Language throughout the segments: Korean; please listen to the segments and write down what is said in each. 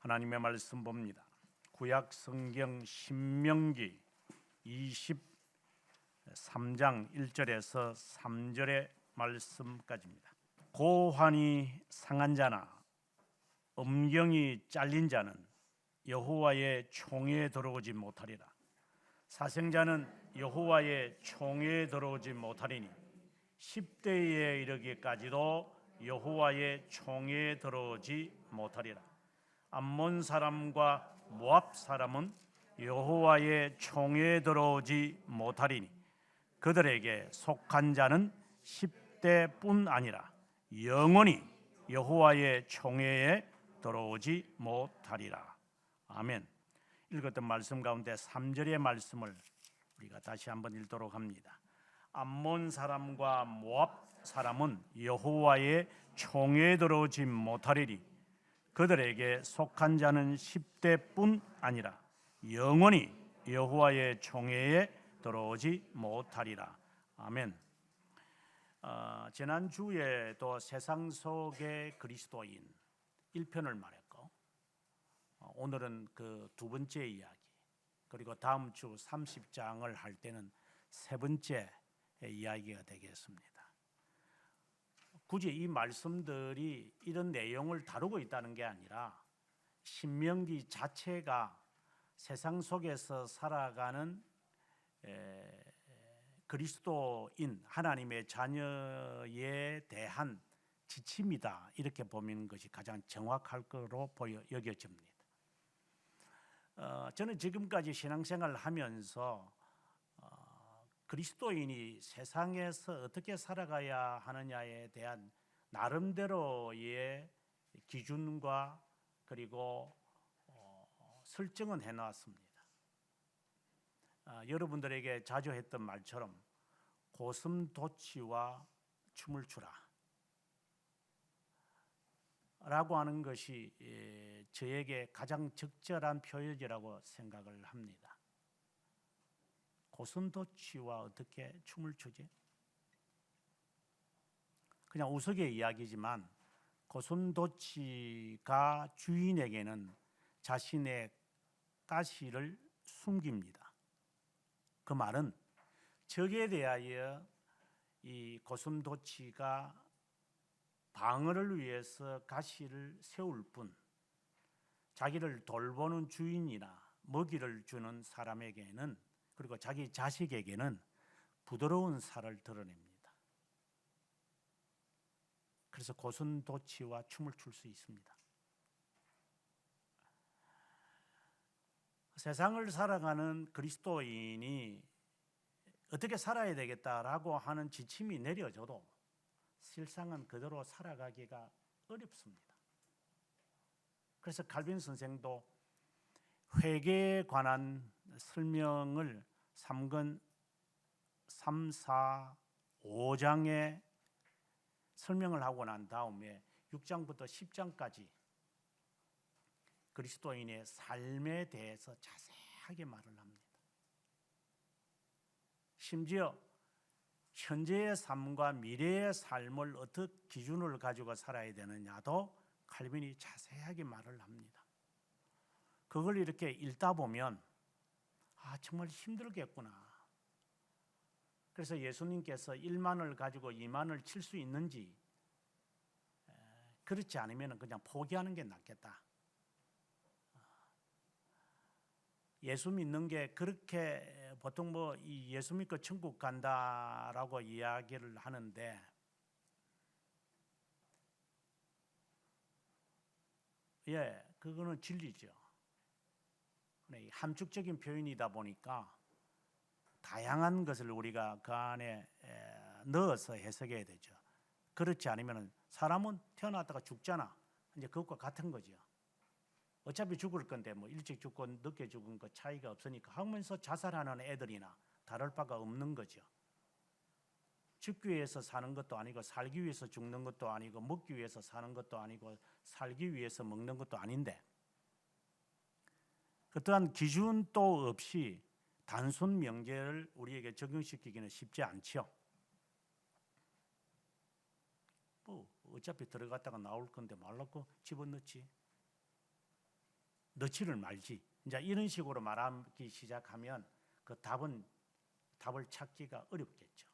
하나님의 말씀 봅니다. 구약 성경 신명기 23장 1절에서 3절의 말씀까지입니다. 고환이 상한 자나 음경이 잘린 자는 여호와의 총회에 들어오지 못하리라. 사생자는 여호와의 총회에 들어오지 못하리니 10대에 이르기까지도 여호와의 총회에 들어오지 못하리라. 암몬 사람과 모압 사람은 여호와의 총회에 들어오지 못하리니 그들에게 속한 자는 10대뿐 아니라 영원히 여호와의 총회에 들어오지 못하리라. 아멘. 읽었던 말씀 가운데 3절의 말씀을 우리가 다시 한번 읽도록 합니다. 암몬 사람과 모압 사람은 여호와의 총회에 들어오지 못하리니 그들에게 속한 자는 10대뿐 아니라 영원히 여호와의 총회에 들어오지 못하리라. 아멘. 지난주에도 세상 속의 그리스도인 1편을 말했고, 오늘은 그 두 번째 이야기, 그리고 다음 주 30장을 할 때는 세 번째 이야기가 되겠습니다. 굳이 이 말씀들이 이런 내용을 다루고 있다는 게 아니라 신명기 자체가 세상 속에서 살아가는 그리스도인 하나님의 자녀에 대한 지침이다, 이렇게 보는 것이 가장 정확할 거로 여겨집니다. 저는 지금까지 신앙생활을 하면서 그리스도인이 세상에서 어떻게 살아가야 하느냐에 대한 나름대로의 기준과 그리고 설정은 해놨습니다. 여러분들에게 자주 했던 말처럼 고슴도치와 춤을 추라 라고 하는 것이 저에게 가장 적절한 표현이라고 생각을 합니다. 고슴도치와 어떻게 춤을 추지? 그냥 우스개 이야기지만 고슴도치가 주인에게는 자신의 가시를 숨깁니다. 그 말은 적에 대하여 이 고슴도치가 방어를 위해서 가시를 세울 뿐 자기를 돌보는 주인이나 먹이를 주는 사람에게는, 그리고 자기 자식에게는 부드러운 살을 드러냅니다. 그래서 고슴도치와 춤을 출 수 있습니다. 세상을 살아가는 그리스도인이 어떻게 살아야 되겠다라고 하는 지침이 내려져도 실상은 그대로 살아가기가 어렵습니다. 그래서 칼빈 선생도 회개에 관한 설명을 3권 3, 4, 5장에 설명을 하고 난 다음에 6장부터 10장까지 그리스도인의 삶에 대해서 자세하게 말을 합니다. 심지어 현재의 삶과 미래의 삶을 어떻게 기준을 가지고 살아야 되느냐도 칼빈이 자세하게 말을 합니다. 그걸 이렇게 읽다 보면 정말 힘들겠구나. 그래서 예수님께서 1만을 가지고 2만을 칠 수 있는지, 그렇지 않으면 그냥 포기하는 게 낫겠다. 예수 믿는 게 그렇게 보통 이 예수 믿고 천국 간다라고 이야기를 하는데, 그거는 진리죠. 함축적인 표현이다 보니까 다양한 것을 우리가 그 안에 넣어서 해석해야 되죠. 그렇지 않으면 사람은 태어났다가 죽잖아. 이제 그것과 같은 거죠. 어차피 죽을 건데 일찍 죽고 늦게 죽은 거 차이가 없으니까 하면서 자살하는 애들이나 다를 바가 없는 거죠. 죽기 위해서 사는 것도 아니고 살기 위해서 죽는 것도 아니고 먹기 위해서 사는 것도 아니고 살기 위해서 먹는 것도 아닌데, 그떠한 기준도 없이 단순 명제를 우리에게 적용시키기는 쉽지 않죠. 어차피 들어갔다가 나올 건데 말라고 집어넣지. 넣지를 말지. 이제 이런 식으로 말하기 시작하면 그 답을 찾기가 어렵겠죠.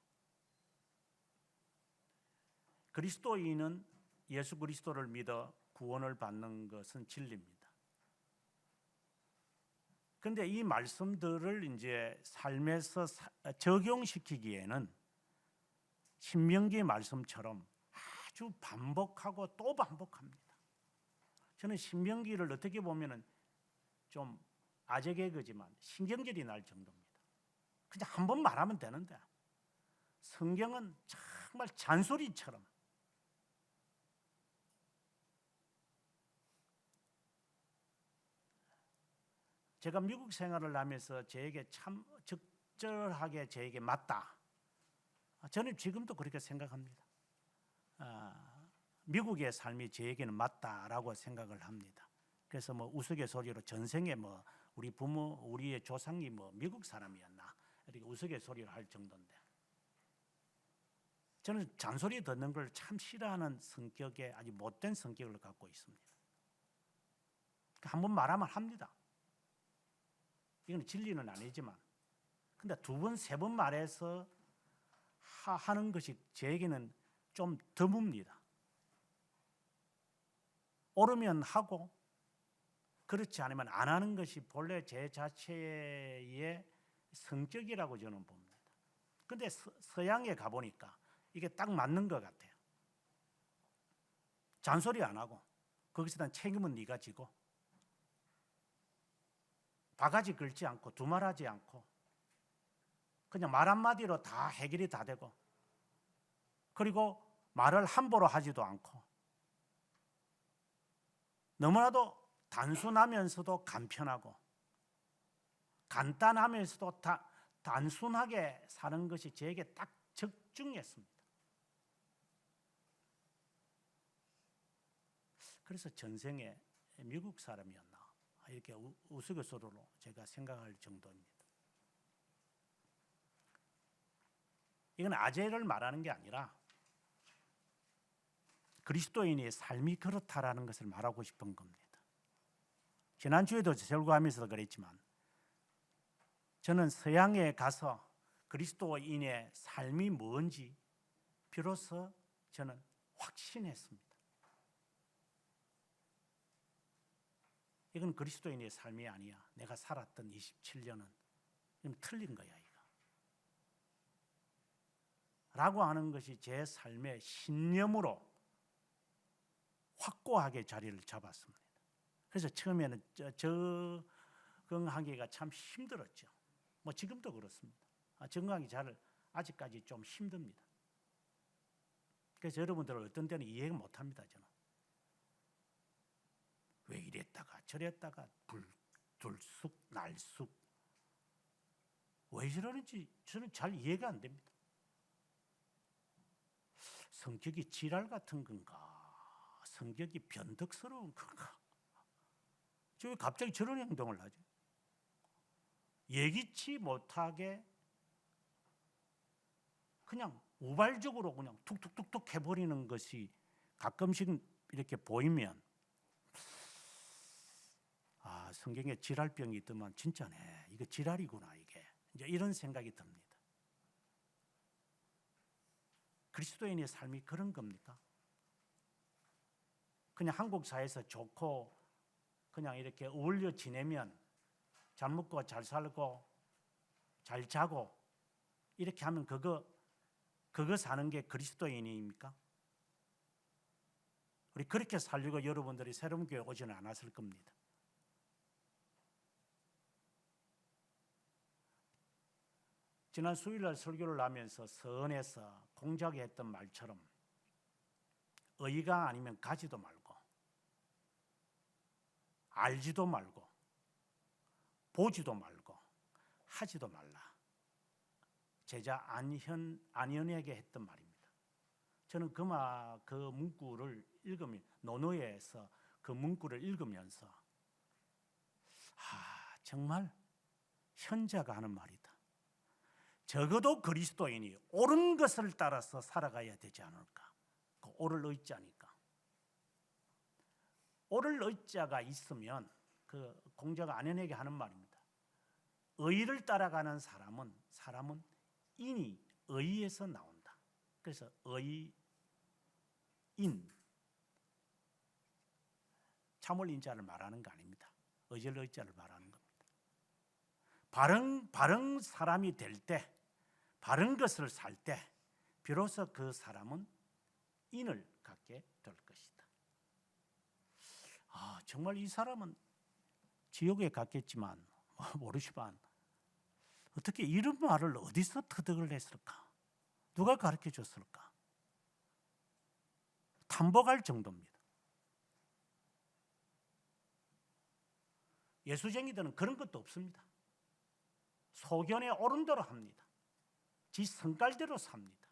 그리스도인은 예수 그리스도를 믿어 구원을 받는 것은 진리입니다. 그런데 이 말씀들을 이제 삶에서 적용시키기에는 신명기 말씀처럼 아주 반복하고 또 반복합니다. 저는 신명기를 어떻게 보면은 좀 아재 개그지만 신경질이 날 정도입니다. 그냥 한 번 말하면 되는데 성경은 정말 잔소리처럼 제가 미국 생활을 하면서 저에게 참 적절하게 저에게 맞다. 저는 지금도 그렇게 생각합니다. 미국의 삶이 저에게는 맞다라고 생각을 합니다. 그래서 뭐 우스갯소리로 전생에 뭐 우리 부모, 우리의 조상이 뭐 미국 사람이었나 이렇게 우스갯소리를 할 정도인데 저는 잔소리 듣는 걸 참 싫어하는 성격의 아주 못된 성격을 갖고 있습니다. 한번 말하면 합니다. 이건 진리는 아니지만 근데 두 번, 세 번 말해서 하는 것이 저에게는 좀 드뭅니다. 옳으면 하고 그렇지 않으면 안 하는 것이 본래 제 자체의 성격이라고 저는 봅니다. 그런데 서양에 가보니까 이게 딱 맞는 것 같아요. 잔소리 안 하고 거기서 단 책임은 네가 지고 바가지 긁지 않고 두말하지 않고 그냥 말 한마디로 다 해결이 다 되고 그리고 말을 함부로 하지도 않고 너무나도 단순하면서도 간편하고 간단하면서도 단순하게 사는 것이 저에게 딱 적중했습니다. 그래서 전생에 미국 사람이었나 이렇게 우스갯소리로 제가 생각할 정도입니다. 이건 아재를 말하는 게 아니라 그리스도인의 삶이 그렇다라는 것을 말하고 싶은 겁니다. 지난주에도 설교하면서 그랬지만 저는 서양에 가서 그리스도인의 삶이 뭔지 비로소 저는 확신했습니다. 이건 그리스도인의 삶이 아니야. 내가 살았던 27년은 이건 틀린 거야 이거. 라고 하는 것이 제 삶의 신념으로 확고하게 자리를 잡았습니다. 그래서 처음에는 적응하기가 참 힘들었죠. 뭐 지금도 그렇습니다. 적응하기 아직까지 좀 힘듭니다. 그래서 여러분들은 어떤 때는 이해 못합니다. 저는 왜 이랬다가 저랬다가 불쑥 날쑥 왜 저러는지 저는 잘 이해가 안 됩니다. 성격이 지랄 같은 건가? 성격이 변덕스러운 건가? 저 왜 갑자기 저런 행동을 하죠? 예기치 못하게 그냥 우발적으로 그냥 툭툭툭툭 해버리는 것이 가끔씩 이렇게 보이면 성경에 지랄병이 있더만 진짜네. 이거 지랄이구나 이게. 이제 이런 생각이 듭니다. 그리스도인의 삶이 그런 겁니까? 그냥 한국 사회에서 좋고 그냥 이렇게 어울려 지내면 잘 먹고 잘 살고 잘 자고 이렇게 하면 그거 사는 게 그리스도인입니까? 우리 그렇게 살려고 여러분들이 새로운 교회 오지는 않았을 겁니다. 지난 수요일날 설교를 하면서 서원에서 공자가 했던 말처럼 의가 아니면 가지도 말고 알지도 말고 보지도 말고 하지도 말라. 제자 안현에게 했던 말입니다. 저는 그 문구를 읽으면 논어에서 그 문구를 읽으면서 정말 현자가 하는 말이다. 적어도 그리스도인이 옳은 것을 따라서 살아가야 되지 않을까? 그 옳을 의자니까. 옳을 의자가 있으면 그 공자가 안현에게 하는 말입니다. 의를 따라가는 사람은 인이 의에서 나온다. 그래서 의인, 참을 인자를 말하는 거 아닙니다. 의절 의자를 말하는 겁니다. 바른 사람이 될 때, 바른 것을 살 때 비로소 그 사람은 인을 갖게 될 것이다. 정말 이 사람은 지옥에 갔겠지만 모르지만 어떻게 이런 말을 어디서 터득을 했을까? 누가 가르쳐 줬을까? 탐복할 정도입니다. 예수쟁이들은 그런 것도 없습니다. 소견에 옳은 대로 합니다. 지 성깔대로 삽니다.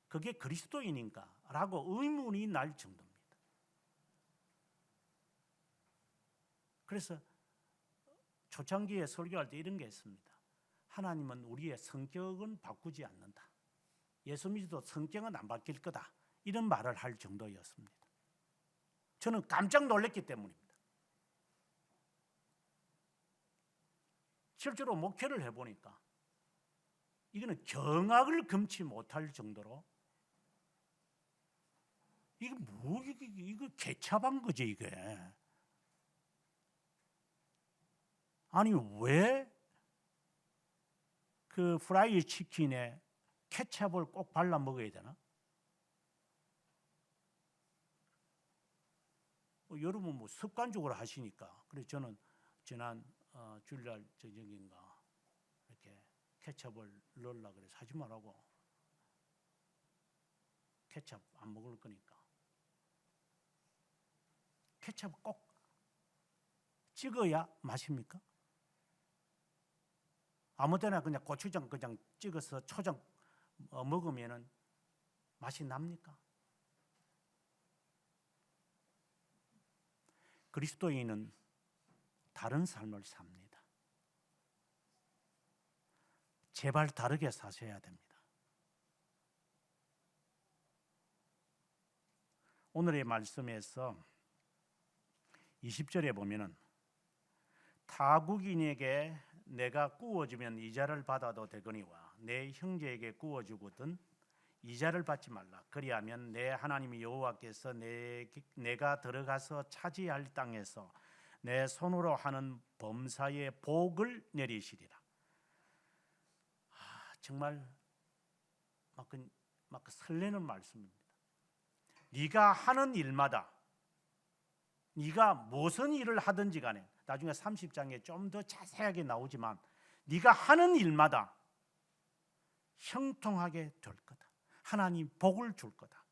그게 그리스도인인가? 라고 의문이 날 정도입니다. 그래서 초창기에 설교할 때 이런 게 있습니다. 하나님은 우리의 성격은 바꾸지 않는다. 예수 믿어도 성격은 안 바뀔 거다. 이런 말을 할 정도였습니다. 저는 깜짝 놀랐기 때문입니다. 실제로 목회를 해보니까 이거는 경악을 금치 못할 정도로 이거 개차반 거지 이게. 아니 왜 그 프라이 치킨에 케찹을 꼭 발라 먹어야 되나? 여러분 뭐 습관적으로 하시니까. 그래서 저는 지난 주일날 저녁인가 이렇게 케찹을 넣으려고 그래서 하지 말라고. 케찹 안 먹을 거니까. 케찹 꼭 찍어야 맛입니까? 아무 때나 그냥 고추장 그냥 찍어서 초장 먹으면 맛이 납니까? 그리스도인은 다른 삶을 삽니다. 제발 다르게 사셔야 됩니다. 오늘의 말씀에서 20절에 보면은 타국인에게 내가 구워주면 이자를 받아도 되거니와 내 형제에게 구워주거든 이자를 받지 말라. 그리하면 내 하나님 여호와께서 내가 들어가서 차지할 땅에서 내 손으로 하는 범사에 복을 내리시리라. 정말 막 설레는 말씀입니다. 네가 하는 일마다 네가 무슨 일을 하든지 간에 나중에 30장에 좀 더 자세하게 나오지만 네가 하는 일마다 형통하게 될 거다. 하나님 복을 줄 거다.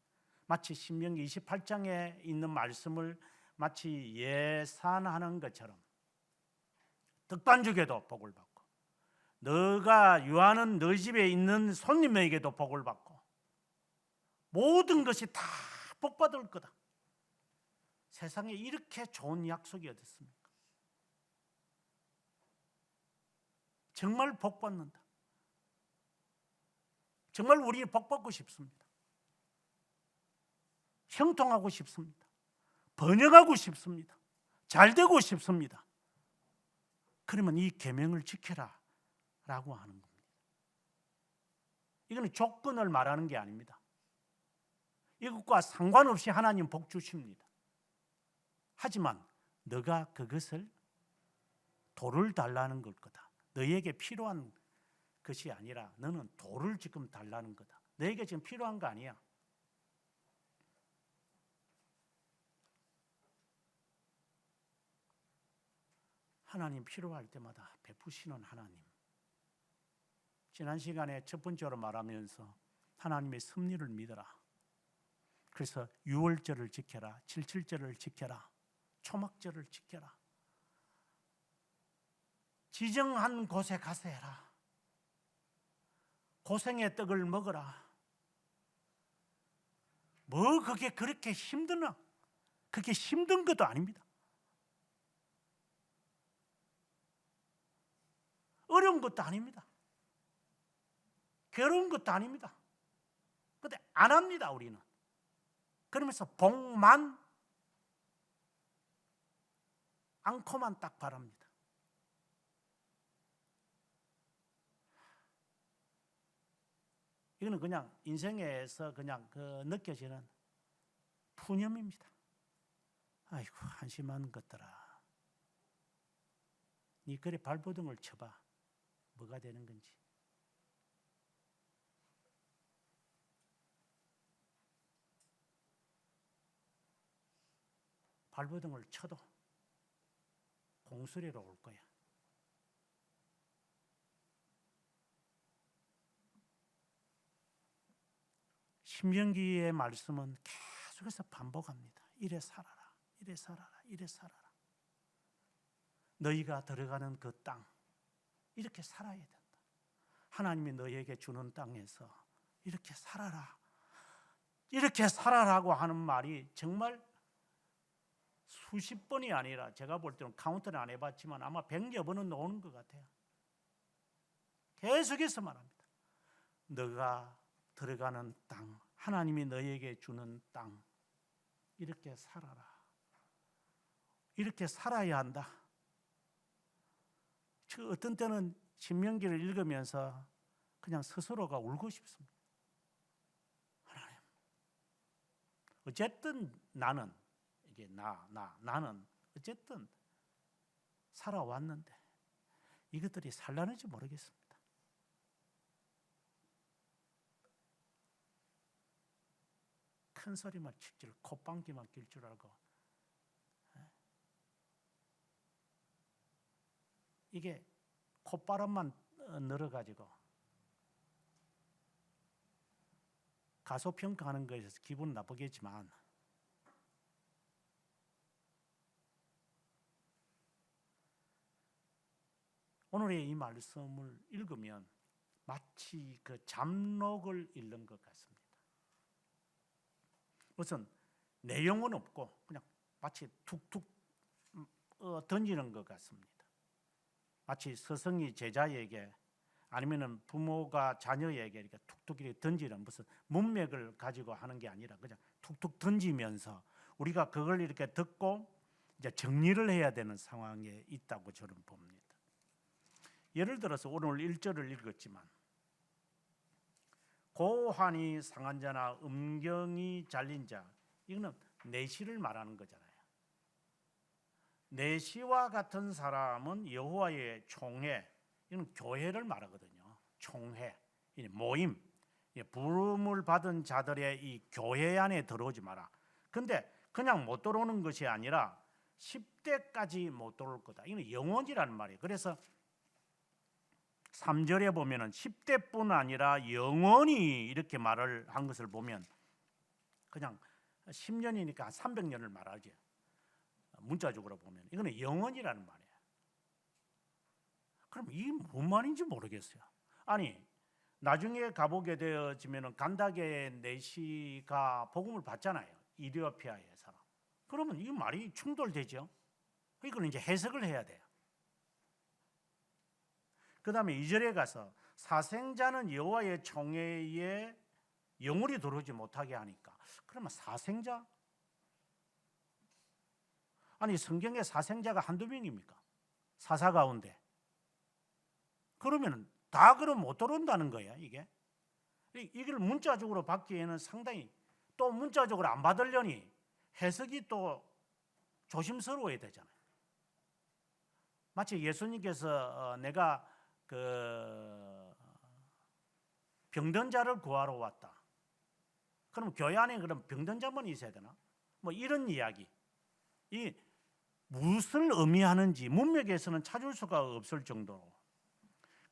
마치 신명기 28장에 있는 말씀을 마치 예산하는 것처럼 득반죽에도 복을 받고 너가 유하는 너희 집에 있는 손님에게도 복을 받고 모든 것이 다 복받을 거다. 세상에 이렇게 좋은 약속이 어디 있습니까? 정말 복받는다. 정말 우리 복받고 싶습니다. 형통하고 싶습니다. 번영하고 싶습니다. 잘 되고 싶습니다. 그러면 이 계명을 지켜라 라고 하는 겁니다. 이거는 조건을 말하는 게 아닙니다. 이것과 상관없이 하나님 복 주십니다. 하지만 너가 그것을 도를 달라는 걸 거다. 너에게 필요한 것이 아니라 너는 도를 지금 달라는 거다. 너에게 지금 필요한 거 아니야. 하나님 필요할 때마다 베푸시는 하나님. 지난 시간에 첫 번째로 말하면서 하나님의 섭리를 믿어라. 그래서 유월절을 지켜라. 칠칠절을 지켜라. 초막절을 지켜라. 지정한 곳에 가서 해라. 고생의 떡을 먹어라. 뭐 그게 그렇게 힘드나? 그게 힘든 것도 아닙니다. 어려운 것도 아닙니다. 괴로운 것도 아닙니다. 근데 안 합니다, 우리는. 그러면서 복만 않고만 딱 바랍니다. 이거는 그냥 인생에서 그냥 느껴지는 푸념입니다. 아이고 한심한 것들아, 니 그래 발버둥을 쳐봐 뭐가 되는 건지. 발버둥을 쳐도 공수리로 올 거야. 신명기의 말씀은 계속해서 반복합니다. 이래 살아라, 이래 살아라, 이래 살아라. 너희가 들어가는 그 땅, 이렇게 살아야 된다. 하나님이 너희에게 주는 땅에서 이렇게 살아라, 이렇게 살아라고 하는 말이 정말 수십 번이 아니라, 제가 볼 때는 카운트는 안 해봤지만 아마 100여 번은 나오는 것 같아요. 계속해서 말합니다. 너가 들어가는 땅, 하나님이 너희에게 주는 땅, 이렇게 살아라. 이렇게 살아야 한다. 어떤 때는 신명기를 읽으면서 그냥 스스로가 울고 싶습니다. 하나님, 어쨌든 나는, 이게 나는 어쨌든 살아왔는데 이것들이 살라는지 모르겠습니다. 큰 소리만 칠 줄, 콧방귀만 낄 줄 알고, 이게 콧바람만 늘어가지고 가소평가하는 것에서 기분 나쁘겠지만, 오늘의 이 말씀을 읽으면 마치 그 잠록을 읽는 것 같습니다. 우선 내용은 없고 그냥 마치 툭툭 던지는 것 같습니다. 마치 스승이 제자에게 아니면 부모가 자녀에게 이렇게 툭툭 이렇게 던지는 무슨 문맥을 가지고 하는 게 아니라 그냥 툭툭 던지면서 우리가 그걸 이렇게 듣고 이제 정리를 해야 되는 상황에 있다고 저는 봅니다. 예를 들어서 오늘 1절을 읽었지만, 고환이 상한 자나 음경이 잘린 자, 이거는 내시를 말하는 거잖아요. 내시와 같은 사람은 여호와의 총회, 이건 교회를 말하거든요. 총회, 모임, 부름을 받은 자들의 이 교회 안에 들어오지 마라. 근데 그냥 못 들어오는 것이 아니라 10대까지 못 들어올 거다. 이건 영원이라는 말이에요. 그래서 3절에 보면은 10대뿐 아니라 영원히 이렇게 말을 한 것을 보면 그냥 10년이니까 300년을 말하죠. 문자적으로 보면 이거는 영원이라는 말이에요. 그럼 이게 뭔 말인지 모르겠어요. 아니, 나중에 가보게 되어지면은 간다게 내시가 복음을 받잖아요. 이디오피아의 사람. 그러면 이 말이 충돌되죠. 이걸 이제 해석을 해야 돼요. 그 다음에 2절에 가서 사생자는 여호와의 총회에 영원히 들어오지 못하게 하니까, 그러면 사생자? 아니, 성경에 사생자가 한두 명입니까? 사사 가운데. 그러면 다 그럼 못 들어온다는 거야, 이게. 이걸 문자적으로 받기에는 상당히, 또 문자적으로 안 받으려니 해석이 또 조심스러워야 되잖아요. 마치 예수님께서 내가 병든 자를 구하러 왔다. 그럼 교회 안에 그럼 병든 자만 있어야 되나? 뭐 이런 이야기. 이 무엇을 의미하는지 문맥에서는 찾을 수가 없을 정도로.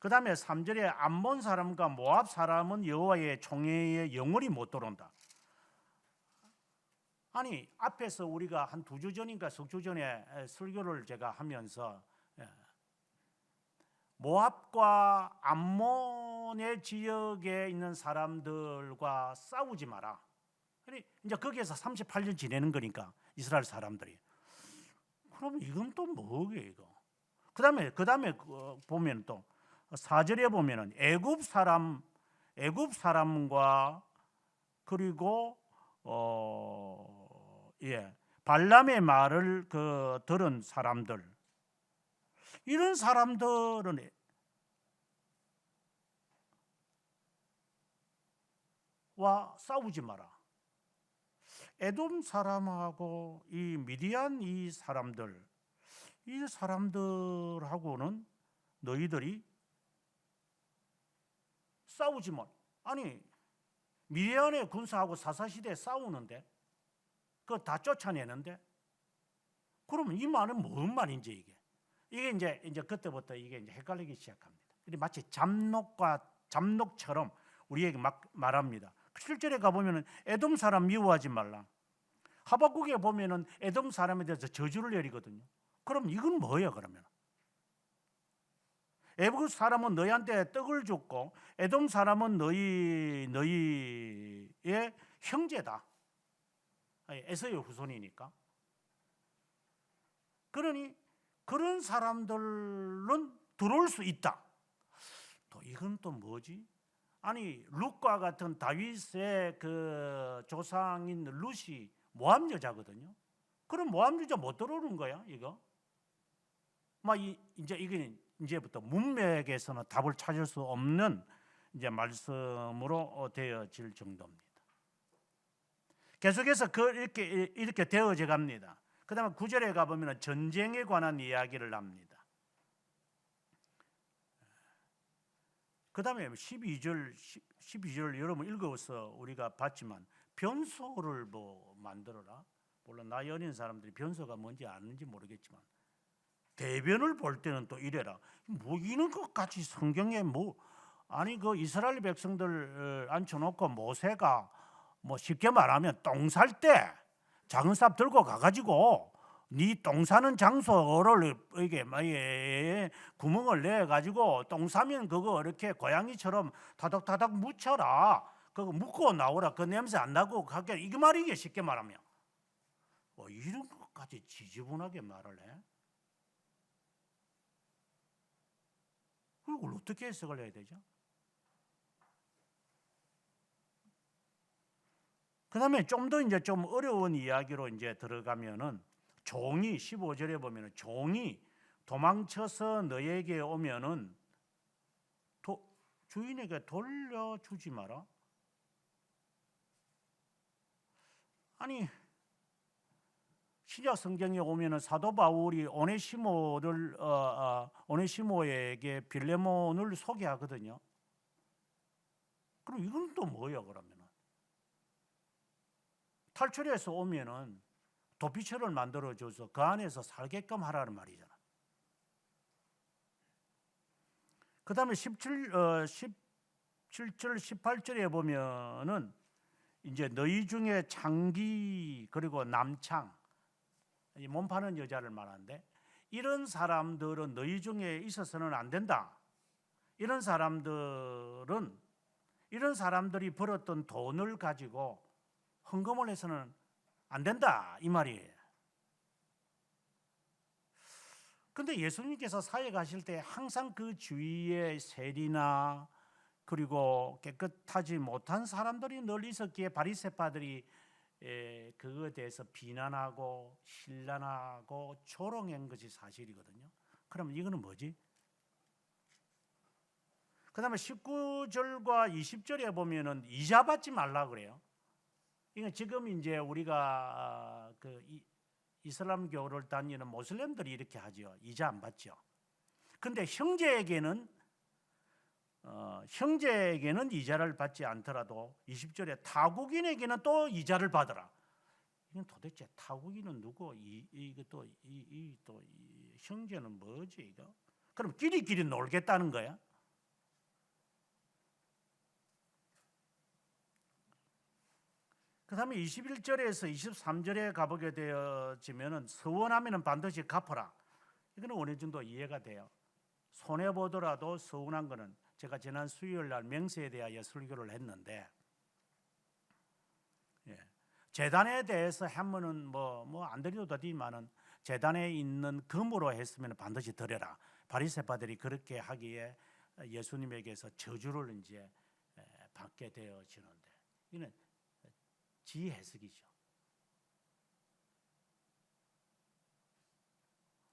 그 다음에 3절에 암몬 사람과 모압 사람은 여호와의 총회에 영원히 못 들어온다. 아니, 앞에서 우리가 한 2주 전인가 석주 전에 설교를 제가 하면서 모압과 암몬의 지역에 있는 사람들과 싸우지 마라. 이제 거기에서 38년 지내는 거니까 이스라엘 사람들이. 그럼 이건 또 뭐게 이거? 그다음에 보면 또 4절에 보면은 애굽 사람과 그리고 발람의 말을 들은 사람들, 이런 사람들은 와 싸우지 마라. 에돔 사람하고 이 미디안 이 사람들하고는 너희들이 싸우지 마. 아니 미디안의 군사하고 사사시대에 싸우는데 그거 다 쫓아내는데, 그러면 이 말은 뭔 말인지 이게 이제 그때부터 이게 이제 헷갈리기 시작합니다. 마치 잡록처럼 우리에게 막 말합니다. 7절에 가보면은 에돔 사람 미워하지 말라. 하박국에 보면은 에돔 사람에 대해서 저주를 내리거든요. 그럼 이건 뭐예요? 그러면 애굽 사람은 너희한테 떡을 줬고 에돔 사람은 너희의 형제다. 에서의 후손이니까. 그러니 그런 사람들은 들어올 수 있다. 또 이건 또 뭐지? 아니 룻과 같은 다윗의 그 조상인 룻이 모함 여자거든요. 그럼 모함 여자 못 들어오는 거야 이거? 이제 이게 이제부터 문맥에서는 답을 찾을 수 없는 이제 말씀으로 되어질 정도입니다. 계속해서 이렇게 되어져 갑니다. 그다음에 9절에 가보면 전쟁에 관한 이야기를 합니다. 그다음에 12절 여러분 읽어서 우리가 봤지만 변소를 뭐 만들어라. 물론 나이 어린 사람들이 변소가 뭔지 아는지 모르겠지만 대변을 볼 때는 또 이래라. 뭐 이런 것까지 성경에 아니 그 이스라엘 백성들 앉혀놓고 모세가 뭐 쉽게 말하면 똥 살 때 작은 삽 들고 가가지고 네 똥 싸는 장소를 이게 구멍을 내 가지고 똥 싸면 그거 이렇게 고양이처럼 타닥타닥 묻혀라. 그거 묻고 나오라. 그 냄새 안 나고 가게 이게 말이게 쉽게 말하면 이런 것까지 지지분하게 말을 해. 그걸 어떻게 해석을 해야 되죠? 그다음에 좀 더 이제 좀 어려운 이야기로 이제 들어가면은 종이 15절에 보면은 종이 도망쳐서 너에게 오면은 주인에게 돌려주지 마라. 아니 신약 성경에 오면은 사도 바울이 오네시모에게 빌레몬을 소개하거든요. 그럼 이건 또 뭐예요 그러면은? 탈출해서 오면은 도피처를 만들어줘서 그 안에서 살게끔 하라는 말이잖아. 그 다음에 17절, 18절에 보면은 이제 너희 중에 창기 그리고 남창, 몸 파는 여자를 말하는데 이런 사람들은 너희 중에 있어서는 안 된다. 이런 사람들이 벌었던 돈을 가지고 헌금을 해서는 안 된다 이 말이에요. 근데 예수님께서 사역하실 때 항상 그 주위에 세리나 그리고 깨끗하지 못한 사람들이 늘 있었기에 바리새파들이 그거에 대해서 비난하고 신란하고 조롱한 것이 사실이거든요. 그러면 이거는 뭐지? 그 다음에 19절과 20절에 보면은 이자 받지 말라 그래요. 이건 지금 이제 우리가 이슬람교를 다니는 모슬렘들이 이렇게 하죠. 이자 안 받죠. 근데 형제에게는 이자를 받지 않더라도 20절에 타국인에게는 또 이자를 받으라. 이건 도대체 타국인은 누구? 이 형제는 뭐지 이거? 그럼 끼리끼리 놀겠다는 거야? 그 다음에 21절에서 23절에 가보게 되어지면은 서원하면은 반드시 갚아라. 이거는 어느 정도 이해가 돼요. 손해보더라도 서운한 거는 제가 지난 수요일 날 명세에 대하여 설교를 했는데 재단에 대해서 하면은 뭐 안 드려도 되지만은 재단에 있는 금으로 했으면 반드시 드려라. 바리새파들이 그렇게 하기에 예수님에게서 저주를 이제 받게 되어지는데 이는 지 해석이죠.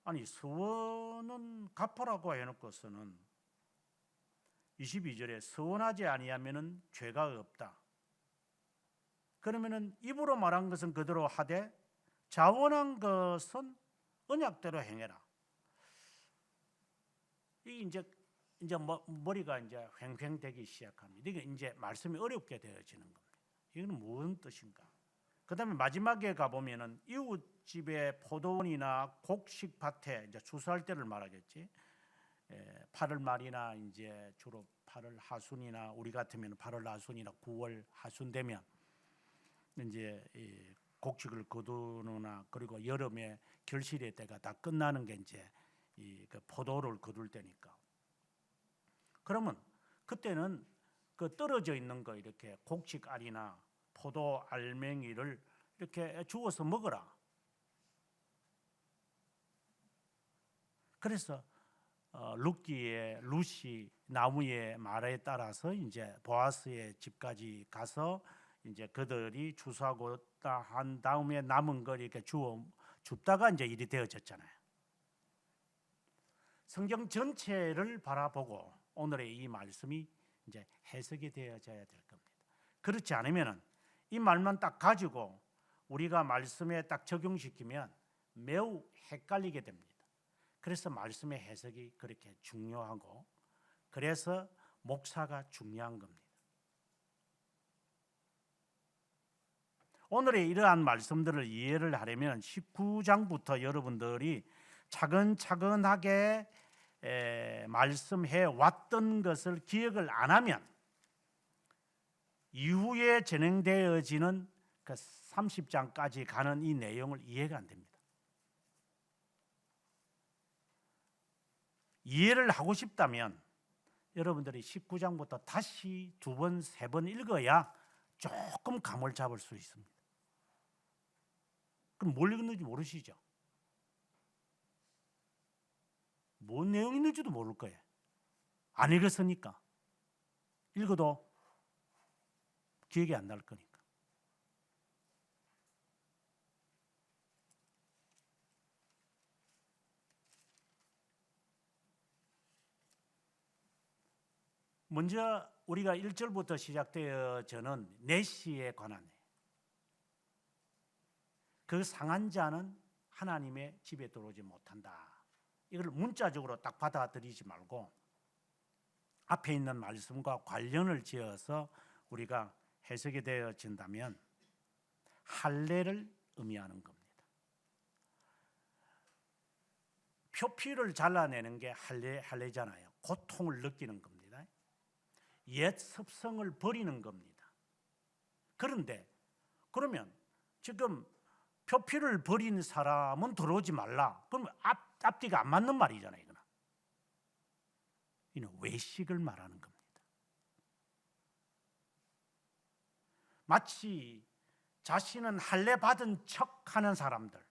아니 서원은 갚으라고 해놓고서는 22절에 서원하지 아니하면은 죄가 없다. 그러면은 입으로 말한 것은 그대로 하되 자원한 것은 언약대로 행해라. 이 이제 머리가 이제 횡횡되기 시작합니다. 이게 이제 말씀이 어렵게 되어지는 겁니다. 이거는 무슨 뜻인가? 그다음에 마지막에 가 보면은 이웃집의 포도원이나 곡식밭에 이제 추수할 때를 말하겠지. 8월 말이나 이제 주로 8월 하순이나 우리 같으면 8월 하순이나 9월 하순 되면 이제 곡식을 거두거나 그리고 여름에 결실의 때가 다 끝나는 게 이제 그 포도를 거둘 때니까. 그러면 그때는 그 떨어져 있는 거 이렇게 곡식 알이나 포도 알맹이를 이렇게 주워서 먹어라. 그래서 루시 나무의 말에 따라서 이제 보아스의 집까지 가서 이제 그들이 추수하고 한 다음에 남은 걸 이렇게 줍다가 이제 일이 되어졌잖아요. 성경 전체를 바라보고 오늘의 이 말씀이 이제 해석이 되어져야 될 겁니다. 그렇지 않으면은 이 말만 딱 가지고 우리가 말씀에 딱 적용시키면 매우 헷갈리게 됩니다. 그래서 말씀의 해석이 그렇게 중요하고 그래서 목사가 중요한 겁니다. 오늘의 이러한 말씀들을 이해를 하려면 19장부터 여러분들이 차근차근하게 말씀해 왔던 것을 기억을 안 하면 이후에 진행되어지는 그 30장까지 가는 이 내용을 이해가 안 됩니다. 이해를 하고 싶다면 여러분들이 19장부터 다시 2번, 3번 읽어야 조금 감을 잡을 수 있습니다. 그럼 뭘 읽는지 모르시죠? 뭔 내용이 있는지도 모를 거예요. 안 읽었으니까. 읽어도 기억이 안 날 거니까. 먼저 우리가 1절부터 시작되어지는 내시에 관한 그 상한 자는 하나님의 집에 들어오지 못한다. 이걸 문자적으로 딱 받아들이지 말고 앞에 있는 말씀과 관련을 지어서 우리가 해석이 되어진다면 할례를 의미하는 겁니다. 표피를 잘라내는 게 할례잖아요. 고통을 느끼는 겁니다. 옛 습성을 버리는 겁니다. 그런데 그러면 지금 표피를 버린 사람은 들어오지 말라. 그러면 앞뒤가 안 맞는 말이잖아요. 이는 외식을 말하는 겁니다. 마치 자신은 할례 받은 척하는 사람들,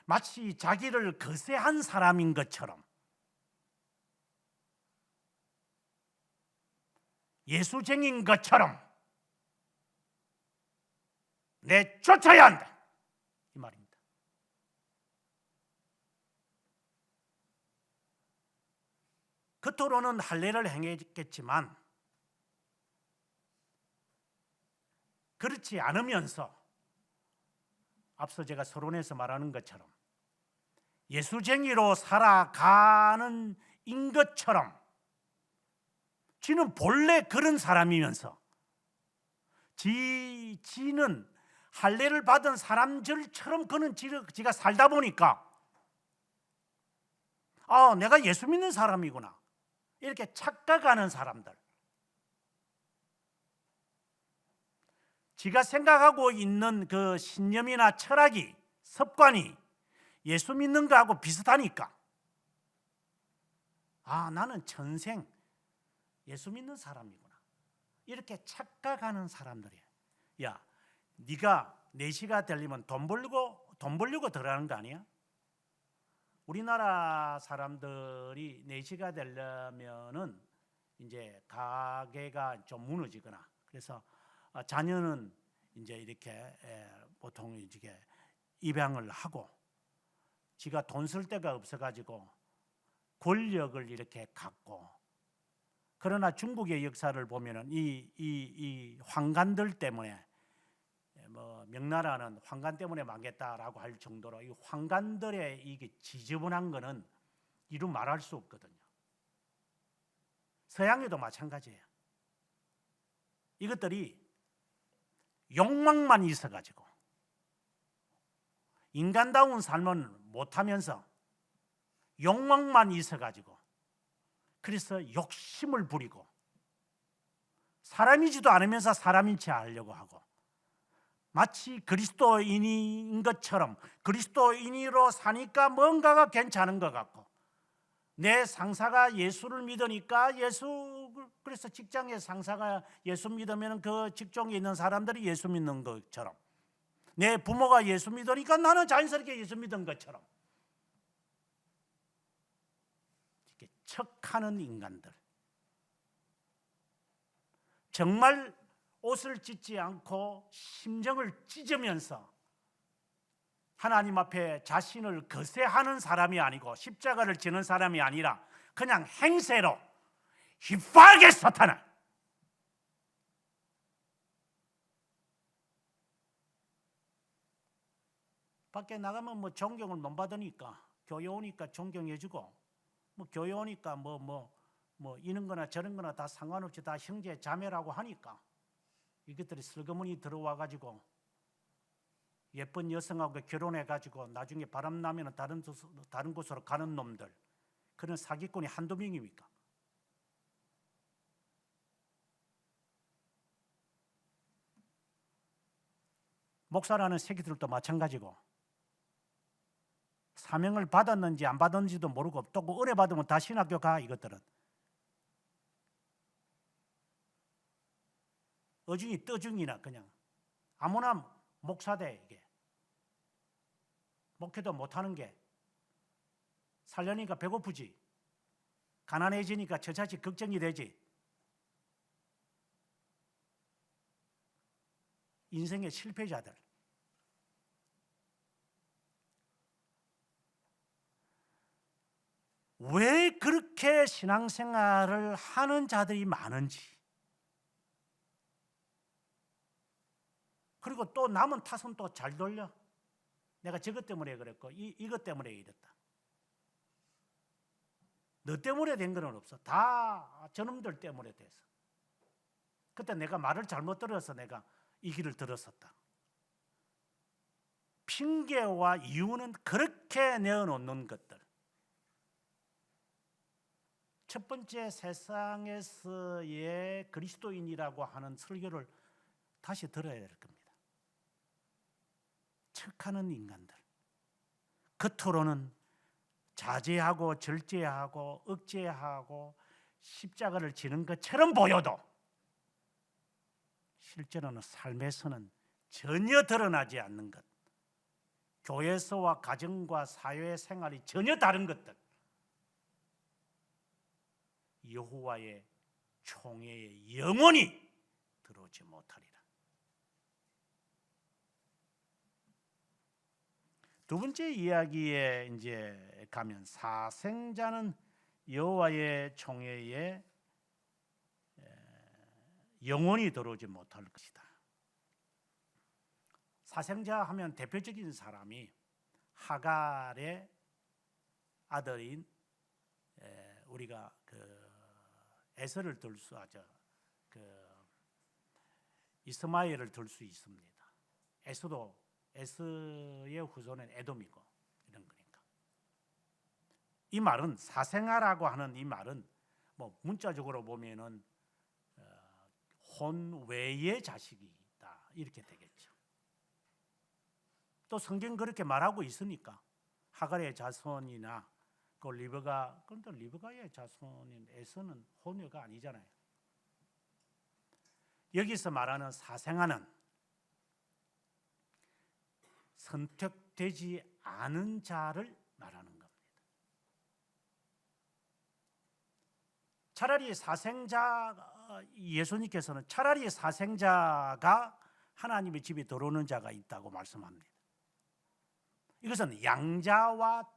마치 자기를 거세한 사람인 것처럼 예수쟁인 것처럼 내쫓아야 한다 이 말입니다. 겉으로는 할례를 행했겠지만 그렇지 않으면서 앞서 제가 서론에서 말하는 것처럼 예수쟁이로 살아가는 인 것처럼 지는 본래 그런 사람이면서 지는 할례를 받은 사람들처럼 그는 지가 살다 보니까 내가 예수 믿는 사람이구나 이렇게 착각하는 사람들, 지가 생각하고 있는 그 신념이나 철학이 습관이 예수 믿는 거하고 비슷하니까 나는 전생 예수 믿는 사람이구나 이렇게 착각하는 사람들이에요. 야, 네가 내시가 되려면 돈 벌려고 들어가는 거 아니야? 우리나라 사람들이 내시가 되려면은 이제 가게가 좀 무너지거나 그래서 자녀는 이제 이렇게 보통 이제 입양을 하고 지가 돈 쓸 데가 없어가지고 권력을 이렇게 갖고, 그러나 중국의 역사를 보면은 이 황간들 때문에, 뭐 명나라는 황간 때문에 망했다라고 할 정도로 이 황간들의 이게 지저분한 거는 이루 말할 수 없거든요. 서양에도 마찬가지예요. 이것들이 욕망만 있어가지고 인간다운 삶은 못하면서 욕망만 있어가지고, 그래서 욕심을 부리고 사람이지도 않으면서 사람인 체 하려고 하고, 마치 그리스도인인 것처럼 그리스도인으로 사니까 뭔가가 괜찮은 것 같고, 내 상사가 예수를 믿으니까 그래서 직장의 상사가 예수 믿으면 그 직종에 있는 사람들이 예수 믿는 것처럼, 내 부모가 예수 믿으니까 나는 자연스럽게 예수 믿은 것처럼, 이렇게 척하는 인간들, 정말 옷을 찢지 않고 심정을 찢으면서 하나님 앞에 자신을 거세하는 사람이 아니고 십자가를 지는 사람이 아니라 그냥 행세로 휘파하게 사탄아, 밖에 나가면 뭐 존경을 못 받으니까 교회 오니까 존경해주고, 뭐 교회 오니까 뭐 이런 거나 저런 거나 다 상관없이 다 형제 자매라고 하니까 이것들이 슬그머니 들어와 가지고 예쁜 여성하고 결혼해 가지고 나중에 바람 나면 다른 곳으로 가는 놈들, 그런 사기꾼이 한두 명입니까? 목사라는 새끼들도 마찬가지고, 사명을 받았는지 안 받았는지도 모르고 또 은혜 받으면 다 신학교 가. 이것들은 어중이 떠중이나 그냥 아무나 목사대. 이게 목회도 못하는 게 살려니까 배고프지, 가난해지니까 저자식 걱정이 되지. 인생의 실패자들. 왜 그렇게 신앙생활을 하는 자들이 많은지, 그리고 또 남은 탓은 또 잘 돌려. 내가 저것 때문에 그랬고 이것 때문에 이랬다. 너 때문에 된 건 없어. 다 저놈들 때문에 돼서. 그때 내가 말을 잘못 들어서 내가 이 길을 들었었다. 핑계와 이유는 그렇게 내어놓는 것들. 첫 번째, 세상에서의 그리스도인이라고 하는 설교를 다시 들어야 될 겁니다. 척하는 인간들, 겉으로는 자제하고 절제하고 억제하고 십자가를 지는 것처럼 보여도 실제로는 삶에서는 전혀 드러나지 않는 것, 교회에서와 가정과 사회생활이 전혀 다른 것들, 여호와의 총회에 영원히 들어오지 못하리라. 두 번째 이야기에 이제 가면, 사생자는 여호와의 총회에 영원히 들어오지 못할 것이다. 사생자 하면 대표적인 사람이 하갈의 아들인 우리가 에서를 들 수 하죠. 이스마엘을 들 수 있습니다. 에서의 후손은 에돔이고 이런 거니까. 이 말은, 사생아라고 하는 이 말은 뭐 문자적으로 보면은 혼외의 자식이다 이렇게 되겠죠. 또 성경 그렇게 말하고 있으니까 하갈의 자손이나 그런데 리브가의 자손인 에서는 혼외가 아니잖아요. 여기서 말하는 사생아는 선택되지 않은 자를 말하는 겁니다. 차라리 예수님께서는 차라리 사생자가 하나님의 집에 들어오는 자가 있다고 말씀합니다. 이것은 양자와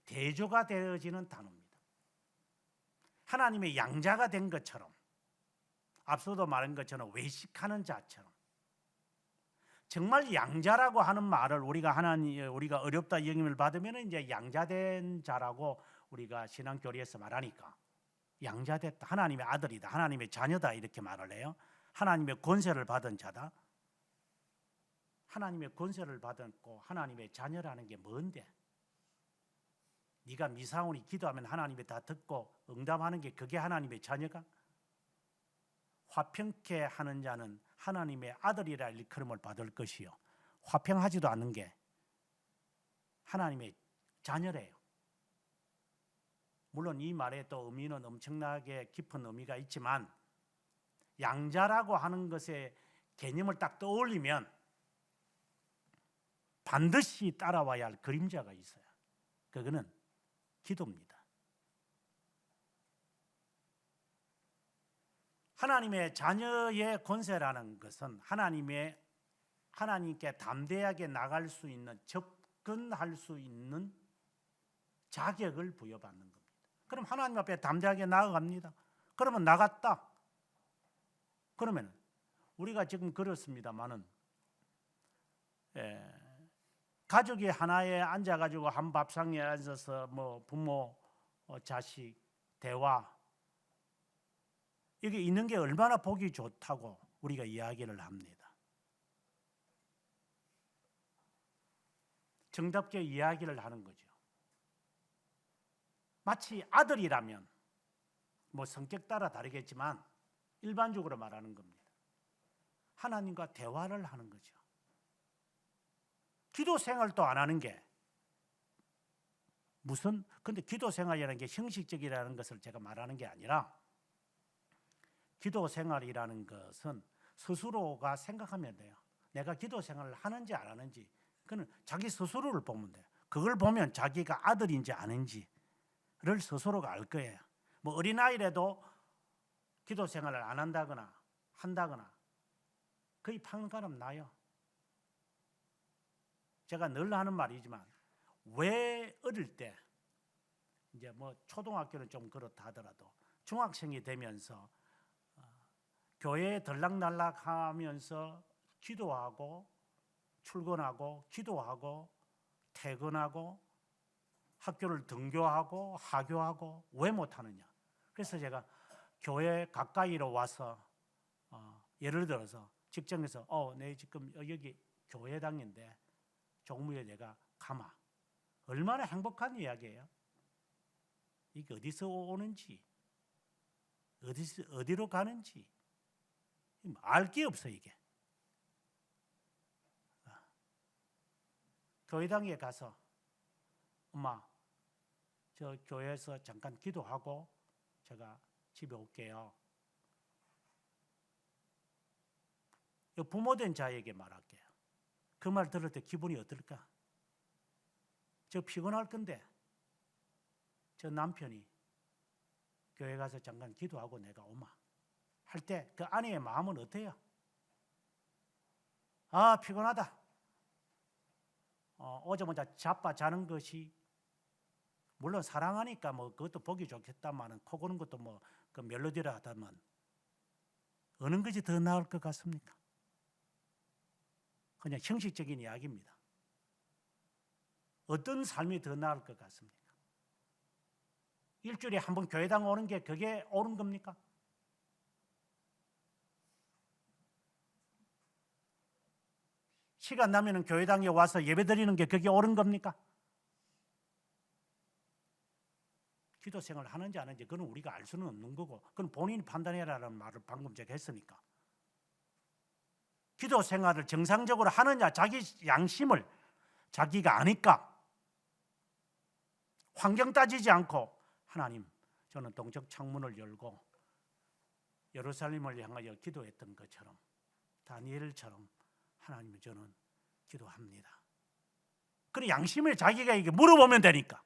대조가 되어지는 단어입니다. 하나님의 양자가 된 것처럼, 앞서도 말한 것처럼 외식하는 자처럼, 정말 양자라고 하는 말을 우리가 어렵다 영임을 받으면 이제 양자된 자라고 우리가 신앙교리에서 말하니까, 양자됐다, 하나님의 아들이다, 하나님의 자녀다, 이렇게 말을 해요. 하나님의 권세를 받은 자다. 하나님의 권세를 받았고 하나님의 자녀라는 게 뭔데? 네가 미사오니 기도하면 하나님이 다 듣고 응답하는 게 그게 하나님의 자녀가? 화평케 하는 자는 하나님의 아들이라 일컬음을 받을 것이요, 화평하지도 않는 게 하나님의 자녀래요. 물론 이 말에 또 의미는 엄청나게 깊은 의미가 있지만, 양자라고 하는 것의 개념을 딱 떠올리면 반드시 따라와야 할 그림자가 있어요. 그거는 기도입니다. 하나님의 자녀의 권세라는 것은 하나님께 담대하게 나갈 수 있는, 접근할 수 있는 자격을 부여받는 겁니다. 그럼 하나님 앞에 담대하게 나아갑니다. 그러면 나갔다. 그러면 우리가 지금 그렇습니다만은, 가족이 하나에 앉아가지고 한 밥상에 앉아서 뭐 부모, 자식 대화, 이게 있는 게 얼마나 보기 좋다고 우리가 이야기를 합니다. 정답게 이야기를 하는 거죠. 마치 아들이라면, 뭐 성격 따라 다르겠지만 일반적으로 말하는 겁니다. 하나님과 대화를 하는 거죠. 기도 생활도 안 하는 게 근데 기도 생활이라는 게 형식적이라는 것을 제가 말하는 게 아니라, 기도 생활이라는 것은 스스로가 생각하면 돼요. 내가 기도 생활을 하는지 안 하는지, 그는 자기 스스로를 보면 돼요. 그걸 보면 자기가 아들인지 아닌지를 스스로가 알 거예요. 뭐 어린아이라도 기도 생활을 안 한다거나 한다거나 거의 판가름 나요. 제가 늘 하는 말이지만, 왜 어릴 때, 이제 뭐 초등학교는 좀 그렇다 하더라도 중학생이 되면서 교회에 들락날락 하면서 기도하고 출근하고 기도하고 퇴근하고 학교를 등교하고 하교하고 왜 못하느냐? 그래서 제가 교회 가까이로 와서 예를 들어서 직장에서 내 지금 여기 교회당인데 조금 후에 내가 가마. 얼마나 행복한 이야기예요. 이게 어디서 오는지, 어디로 가는지 알 게 없어. 이게 교회당에 가서 엄마, 저 교회에서 잠깐 기도하고 제가 집에 올게요. 부모된 자에게 말할게요. 그 말 들을 때 기분이 어떨까? 저 피곤할 건데 저 남편이 교회 가서 잠깐 기도하고 내가 오마 할 때 그 아내의 마음은 어때요? 아, 피곤하다. 오자마자 자빠 자는 것이, 물론 사랑하니까 뭐 그것도 보기 좋겠다마는 코 고는 것도 뭐 그 멜로디라 하다만 어느 것이 더 나을 것 같습니까? 그냥 형식적인 이야기입니다. 어떤 삶이 더 나을 것 같습니까? 일주일에 한 번 교회당 오는 게 그게 옳은 겁니까? 시간 나면은 교회당에 와서 예배 드리는 게 그게 옳은 겁니까? 기도 생활을 하는지 안 하는지 그건 우리가 알 수는 없는 거고, 그건 본인이 판단해라라는 말을 방금 제가 했으니까. 기도 생활을 정상적으로 하느냐, 자기 양심을 자기가 아니까 환경 따지지 않고, 하나님, 저는 동쪽 창문을 열고 예루살렘을 향하여 기도했던 것처럼, 다니엘처럼 하나님, 저는 기도합니다. 그래, 양심을 자기가 이게 물어보면 되니까.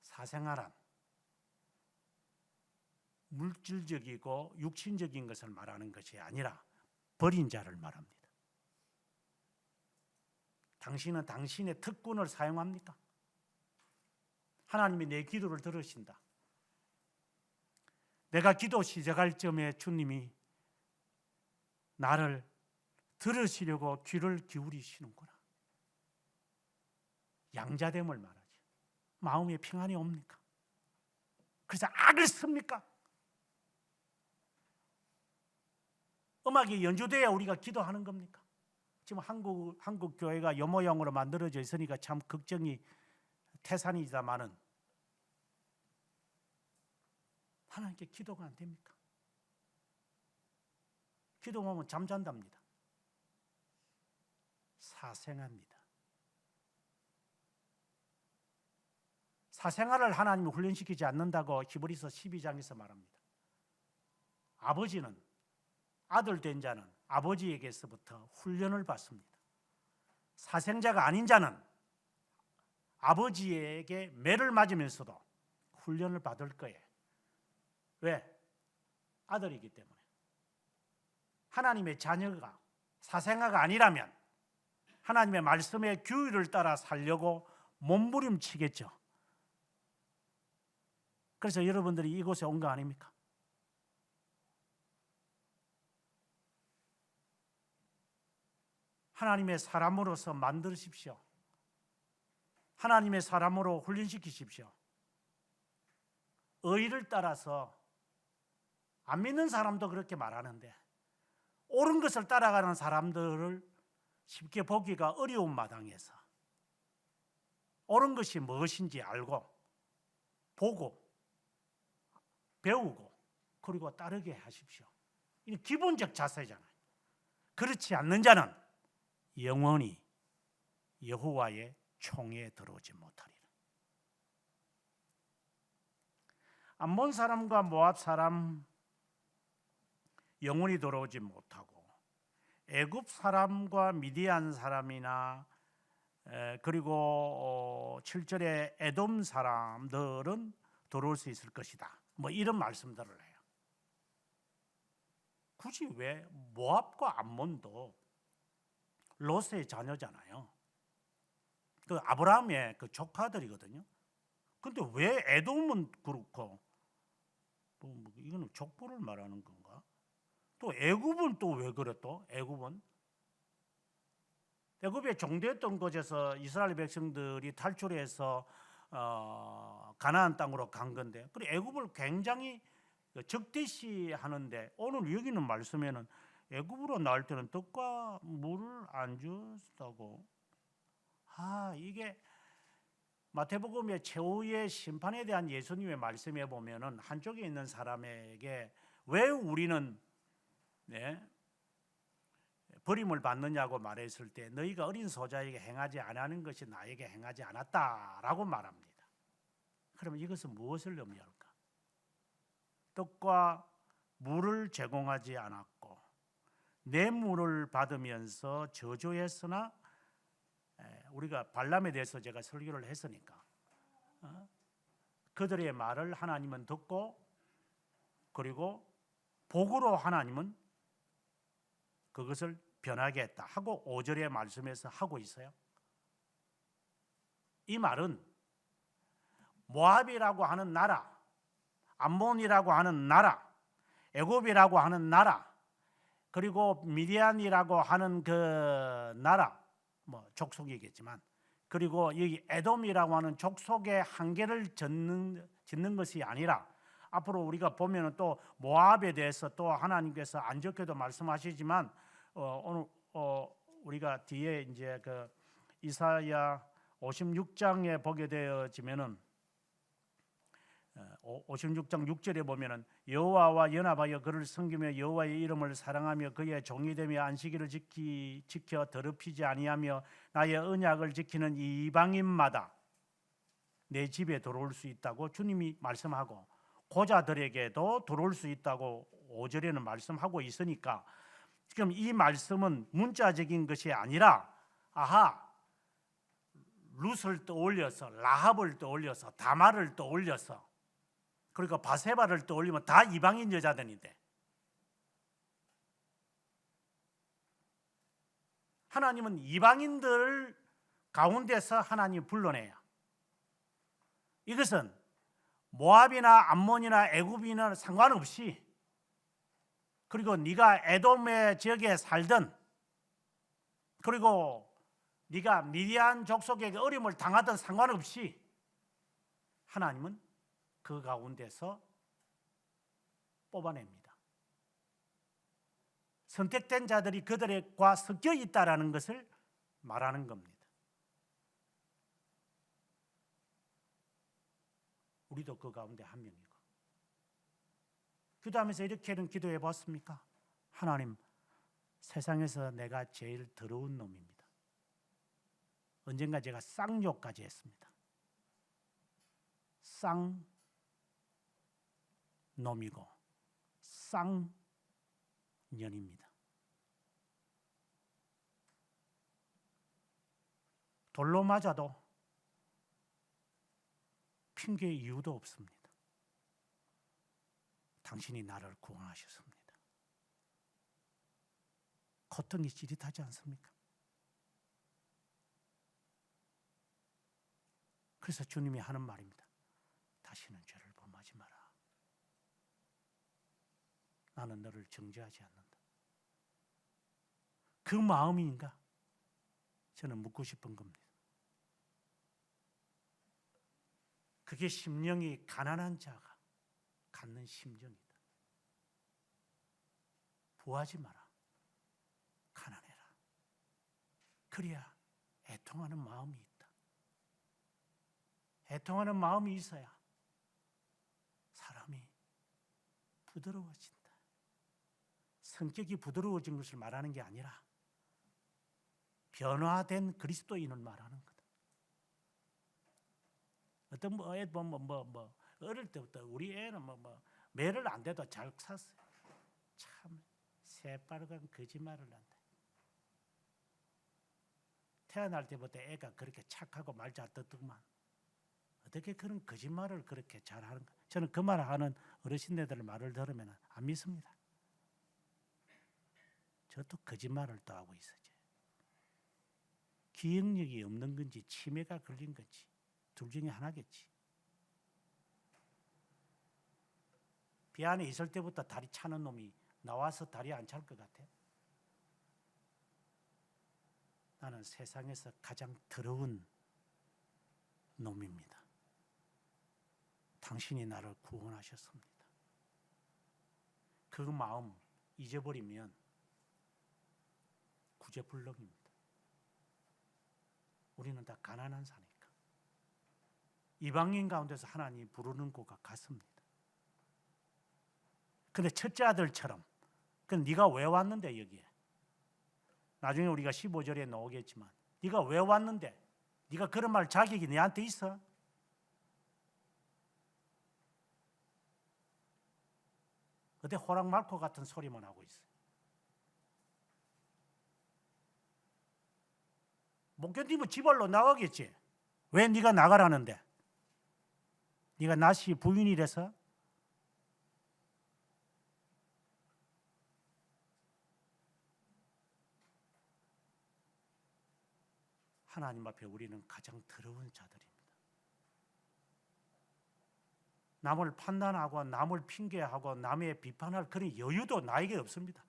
사생활한 물질적이고 육신적인 것을 말하는 것이 아니라 버린 자를 말합니다. 당신은 당신의 특권을 사용합니까? 하나님이 내 기도를 들으신다. 내가 기도 시작할 점에 주님이 나를 들으시려고 귀를 기울이시는구나. 양자됨을 말하죠. 마음에 평안이 옵니까? 그래서 악을 씁니까? 음악이 연주돼야 우리가 기도하는 겁니까? 지금 한국 교회가 요 모양으로 만들어져 있으니까 참 걱정이 태산이다마는 하나님께 기도가 안 됩니까? 기도하면 잠잔답니다. 사생합니다. 사생활을 하나님이 훈련시키지 않는다고 히브리서 12장에서 말합니다. 아버지는 아들 된 자는 아버지에게서부터 훈련을 받습니다. 사생자가 아닌 자는 아버지에게 매를 맞으면서도 훈련을 받을 거예요. 왜? 아들이기 때문에. 하나님의 자녀가 사생아가 아니라면 하나님의 말씀의 규율을 따라 살려고 몸부림치겠죠. 그래서 여러분들이 이곳에 온 거 아닙니까? 하나님의 사람으로서 만드십시오. 하나님의 사람으로 훈련시키십시오. 의를 따라서 안 믿는 사람도 그렇게 말하는데 옳은 것을 따라가는 사람들을 쉽게 보기가 어려운 마당에서 옳은 것이 무엇인지 알고 보고 배우고 그리고 따르게 하십시오. 이게 기본적 자세잖아요. 그렇지 않는 자는 영원히 여호와의 총에 들어오지 못하리라. 암몬 사람과 모압 사람 영원히 돌아오지 못하고 애굽 사람과 미디안 사람이나 그리고 7절에 에돔 사람들은 돌아올 수 있을 것이다. 뭐 이런 말씀들을 해요. 굳이 왜 모압과 암몬도 롯의 자녀잖아요. 그 아브라함의 그 조카들이거든요. 근데 왜 에돔은 그렇고 뭐 이거는 족보를 말하는 건가? 또 애굽은 또 왜 그래? 또 애굽에 종되었던 곳에서 이스라엘 백성들이 탈출해서 가나안 땅으로 간 건데, 그리고 애굽을 굉장히 적대시하는데 오늘 여기는 말씀에는 애굽으로 나올 때는 떡과 물을 안 주었다고. 이게 마태복음의 최후의 심판에 대한 예수님의 말씀에 보면은 한쪽에 있는 사람에게 왜 우리는 버림을 받느냐고 말했을 때 너희가 어린 소자에게 행하지 않은 것이 나에게 행하지 않았다라고 말합니다. 그러면 이것은 무엇을 의미할까? 떡과 물을 제공하지 않았고 뇌물을 받으면서 저주했으나, 우리가 발람에 대해서 제가 설교를 했으니까 그들의 말을 하나님은 듣고 그리고 복으로 하나님은 그것을 변하게 했다 하고 5절의 말씀에서 하고 있어요. 이 말은 모압이라고 하는 나라, 암몬이라고 하는 나라, 애굽이라고 하는 나라, 그리고 미디안이라고 하는 그 나라, 뭐 족속이겠지만, 그리고 여기 에돔이라고 하는 족속의 한계를 짓는 것이 아니라, 앞으로 우리가 보면은 또 모압에 대해서 또 하나님께서 안 좋게도 말씀하시지만 오늘 우리가 뒤에 이제 그 이사야 56장에 보게 되어지면은 56장 6절에 보면은 여호와와 연합하여 그를 섬기며 여호와의 이름을 사랑하며 그의 종이 되며 안식일을 지켜 더럽히지 아니하며 나의 언약을 지키는 이방인마다 내 집에 들어올 수 있다고 주님이 말씀하고, 고자들에게도 들어올 수 있다고 5절에는 말씀하고 있으니까 지금 이 말씀은 문자적인 것이 아니라 룻을 떠올려서 라합을 떠올려서 다말을 떠올려서 그러니까 바세바를 떠올리면 다 이방인 여자들인데 하나님은 이방인들 가운데서 하나님이 불러내야. 이것은 모압이나 암몬이나 애굽이나 상관없이, 그리고 네가 에돔의 지역에 살든, 그리고 네가 미디안 족속에게 어려움을 당하든 상관없이 하나님은 그 가운데서 뽑아냅니다. 선택된 자들이 그들과 섞여 있다라는 것을 말하는 겁니다. 우리도 그 가운데 한 명이고. 기도하면서 이렇게는 기도해 봤습니까? 하나님, 세상에서 내가 제일 더러운 놈입니다. 언젠가 제가 쌍욕까지 했습니다. 쌍놈이고 쌍년입니다. 돌로 맞아도 핑계 이유도 없습니다. 당신이 나를 구원하셨습니다. 고통이 찌릿하지 않습니까? 그래서 주님이 하는 말입니다. 다시는 죄를 범하지 마라. 나는 너를 정죄하지 않는다. 그 마음인가? 저는 묻고 싶은 겁니다. 그게 심령이 가난한 자가 갖는 심정이다. 부하지 마라. 가난해라. 그래야 애통하는 마음이 있다. 애통하는 마음이 있어야 사람이 부드러워진다. 성격이 부드러워진 것을 말하는 게 아니라 변화된 그리스도인을 말하는 거다. 어떤 애 보면 어릴 때부터 우리 애는 매를 안 돼도 잘 샀어요. 참 새빨간 거짓말을 한다. 태어날 때부터 애가 그렇게 착하고 말 잘 듣더만 어떻게 그런 거짓말을 그렇게 잘하는가? 저는 그 말 하는 어르신네들 말을 들으면 안 믿습니다. 저도 거짓말을 또 하고 있어요. 기억력이 없는 건지 치매가 걸린 건지 둘 중에 하나겠지. 비 안에 있을 때부터 다리 차는 놈이 나와서 다리 안 찰 것 같아. 나는 세상에서 가장 더러운 놈입니다. 당신이 나를 구원하셨습니다. 그 마음 잊어버리면 구제불능입니다. 우리는 다 가난한 사니까. 이방인 가운데서 하나님이 부르는 곳과 같습니다. 근데 첫째 아들처럼, 그럼 네가 왜 왔는데 여기에? 나중에 우리가 15절에 나오겠지만 네가 왜 왔는데? 네가 그런 말 자격이 네한테 있어? 어때 호랑말코 같은 소리만 하고 있어. 못 견디면 지발로 나가겠지. 왜 네가 나가라는데? 네가 나시 부인이라서? 하나님 앞에 우리는 가장 더러운 자들입니다. 남을 판단하고 남을 핑계하고 남의 비판할 그런 여유도 나에게 없습니다.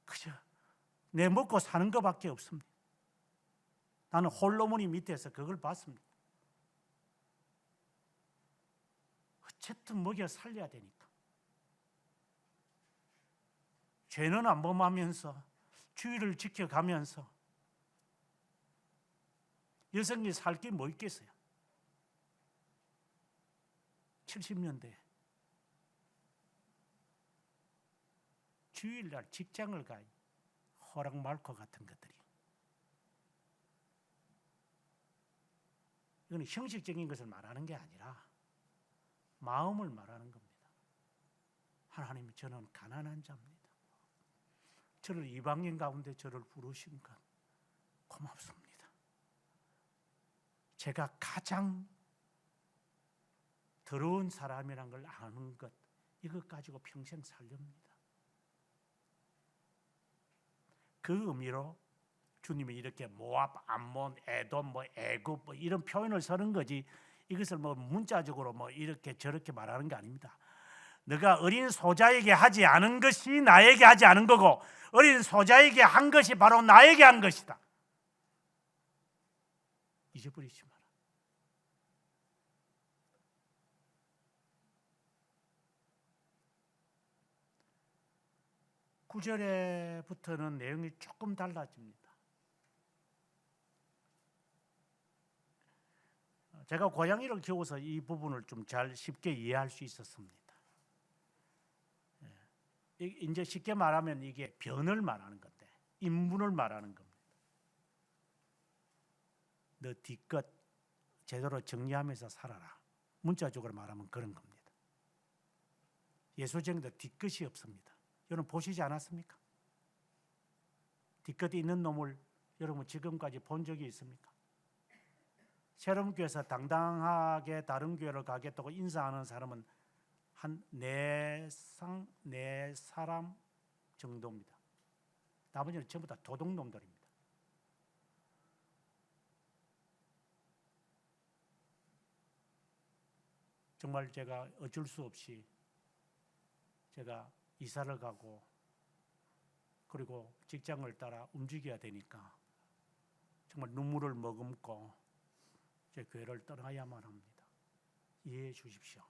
그저 내 먹고 사는 것밖에 없습니다. 나는 홀로머니 밑에서 그걸 봤습니다. 어쨌든 먹여 살려야 되니까. 죄는 안 범하면서 주의를 지켜가면서 여성이 살 게 뭐 있겠어요? 70년대 주일날 직장을 가 호랑말코 같은 것들이. 이건 형식적인 것을 말하는 게 아니라 마음을 말하는 겁니다. 하나님, 저는 가난한 자입니다. 저를 이방인 가운데 저를 부르신 것 고맙습니다. 제가 가장 더러운 사람이란 걸 아는 것, 이것 가지고 평생 살렵니다. 그 의미로 주님이 이렇게 모압, 암몬, 에돔, 애굽 이런 표현을 쓰는 거지, 이것을 문자적으로 이렇게 저렇게 말하는 게 아닙니다. 너가 어린 소자에게 하지 않은 것이 나에게 하지 않은 거고, 어린 소자에게 한 것이 바로 나에게 한 것이다. 잊어버리지 마라. 구절에부터는 내용이 조금 달라집니다. 제가 고양이를 키워서 이 부분을 좀 잘 쉽게 이해할 수 있었습니다. 이제 쉽게 말하면 이게 변을 말하는 건데, 인문을 말하는 겁니다. 너 뒤끝 제대로 정리하면서 살아라. 문자적으로 말하면 그런 겁니다. 예수쟁이도 뒤끝이 없습니다. 여러분 보시지 않았습니까? 뒤끝이 있는 놈을 여러분 지금까지 본 적이 있습니까? 새롬교회에서 당당하게 다른 교회를 가겠다고 인사하는 사람은 한 네 사람 정도입니다. 나머지는 전부 다 도둑놈들입니다. 정말 제가 어쩔 수 없이 제가 이사를 가고 그리고 직장을 따라 움직여야 되니까 정말 눈물을 머금고 제 교회를 떠나야만 합니다. 이해해 주십시오.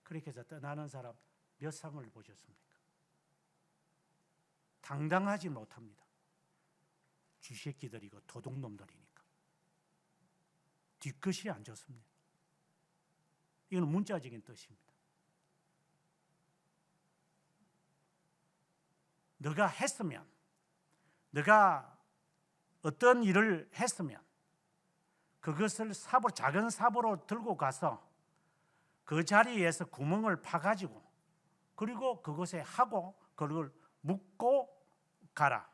그렇게 해서 떠나는 사람 몇 상을 보셨습니까? 당당하지 못합니다. 쥐새끼들이고 도둑놈들이니까. 뒤끝이 안 좋습니다. 이건 문자적인 뜻입니다. 너가 했으면, 너가 어떤 일을 했으면 그것을 작은 삽으로 들고 가서 그 자리에서 구멍을 파가지고 그리고 그것에 하고 그걸 묶고 가라.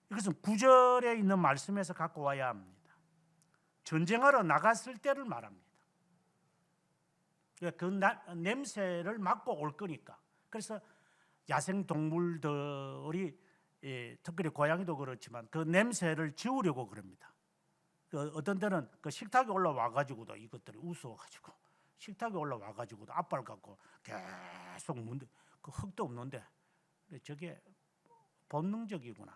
이것은 9절에 있는 말씀에서 갖고 와야 합니다. 전쟁하러 나갔을 때를 말합니다. 그 냄새를 맡고 올 거니까. 그래서 야생동물들이 특별히 고양이도 그렇지만 그 냄새를 지우려고 그럽니다. 어떤 때는 그 식탁에 올라와가지고도 이것들이 웃어가지고 식탁에 올라와가지고도 앞발 갖고 계속 그 흙도 없는데 저게 본능적이구나.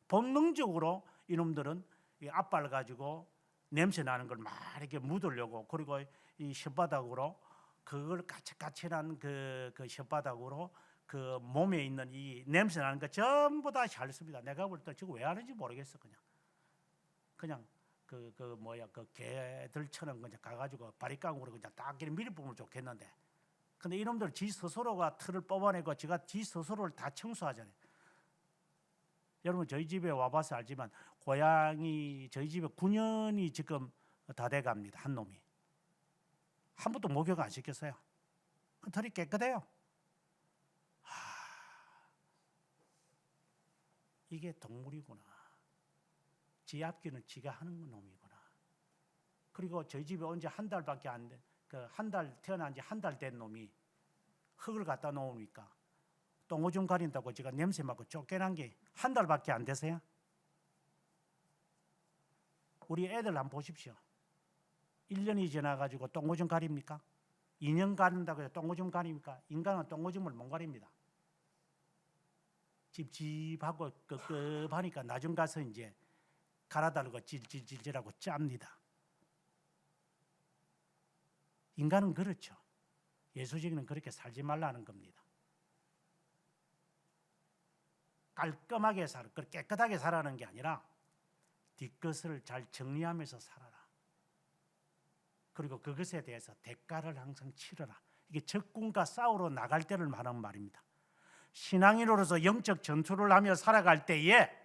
본능적으로 이놈들은 이 앞발 가지고 냄새 나는 걸 막 이렇게 묻으려고, 그리고 이 혓바닥으로 그걸 까칠까칠한 그 혓바닥으로 그 몸에 있는 이 냄새 나는 거 전부 다 잘 씁니다. 내가 볼 때 저거 왜 하는지 모르겠어. 그냥 그 개들처럼 그냥 가가지고 바리깡으로 그냥 딱 밀어보면 좋겠는데, 근데 이놈들 지 스스로가 틀을 뽑아내고 지 스스로를 다 청소하잖아요. 여러분 저희 집에 와봐서 알지만 고양이 저희 집에 9년이 지금 다 돼갑니다. 한 놈이 한 번도 목욕 안 시켰어요. 그 털이 깨끗해요. 이게 동물이구나. 지 앞귀는 지가 하는 놈이구나. 그리고 저희 집에 온 지 한 달밖에 안 된, 한 달 태어난 지 한 달 된 놈이 흙을 갖다 놓으니까 똥오줌 가린다고 제가 냄새 맡고 쫓겨난 게 한 달밖에 안 돼서요. 우리 애들 한번 보십시오. 1년이 지나가지고 똥오줌 가립니까? 2년 가린다고 해서 똥오줌 가립니까? 인간은 똥오줌을 못 가립니다. 찝찝하고 끄급하니까 나중 가서 이제 갈아달라고 질질질질하고 짭니다. 인간은 그렇죠. 예수적인 그렇게 살지 말라는 겁니다. 깔끔하게 깨끗하게 살아가는 게 아니라 뒷것을 잘 정리하면서 살아라. 그리고 그것에 대해서 대가를 항상 치러라. 이게 적군과 싸우러 나갈 때를 말하는 말입니다. 신앙인으로서 영적 전투를 하며 살아갈 때에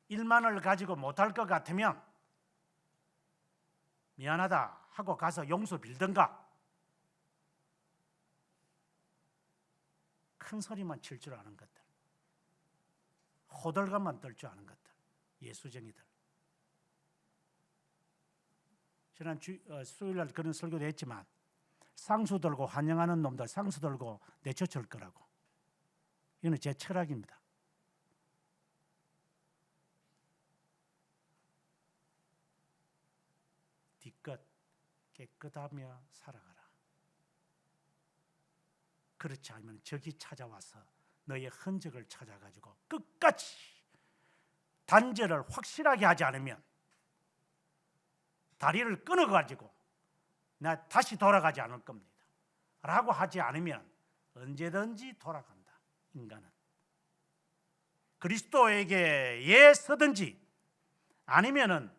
일만을 가지고 못할 것 같으면 미안하다 하고 가서 용서 빌든가, 큰 소리만 칠 줄 아는 것들, 호들갑만 떨 줄 아는 것들, 예수쟁이들. 지난 수요일날 그런 설교도 했지만 쌍수 들고 환영하는 놈들 쌍수 들고 내쫓을 거라고. 이거는 제 철학입니다. 뒤끝 깨끗하며 살아가라. 그렇지 않으면 적이 찾아와서 너의 흔적을 찾아가지고 끝까지 단절을 확실하게 하지 않으면 다리를 끊어가지고 나 다시 돌아가지 않을 겁니다 라고 하지 않으면 언제든지 돌아간다. 인간은 그리스도에게 서든지 아니면은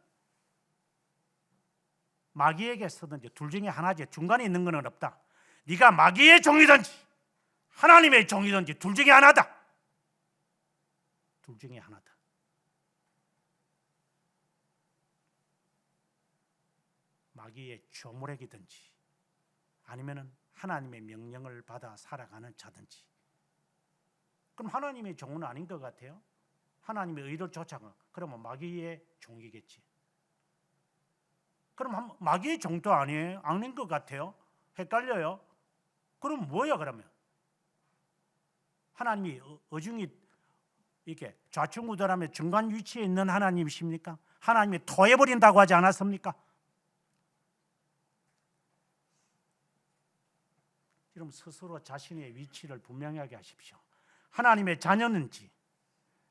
마귀에게 서든지 둘 중에 하나지. 중간에 있는 것은 없다. 네가 마귀의 종이든지 하나님의 종이든지 둘 중에 하나다. 둘 중에 하나다. 마귀의 조무래기든지 아니면은 하나님의 명령을 받아 살아가는 자든지. 그럼 하나님의 종은 아닌 것 같아요. 하나님의 의를 쫓아가. 그러면 마귀의 종이겠지. 그럼 마귀의 종도 아니에요? 아닌 것 같아요. 헷갈려요. 그럼 뭐야 그러면? 하나님이 어중이 이렇게 좌충우돌하며 중간 위치에 있는 하나님이십니까? 하나님이 토해버린다고 하지 않았습니까? 여러분 스스로 자신의 위치를 분명하게 하십시오. 하나님의 자녀는지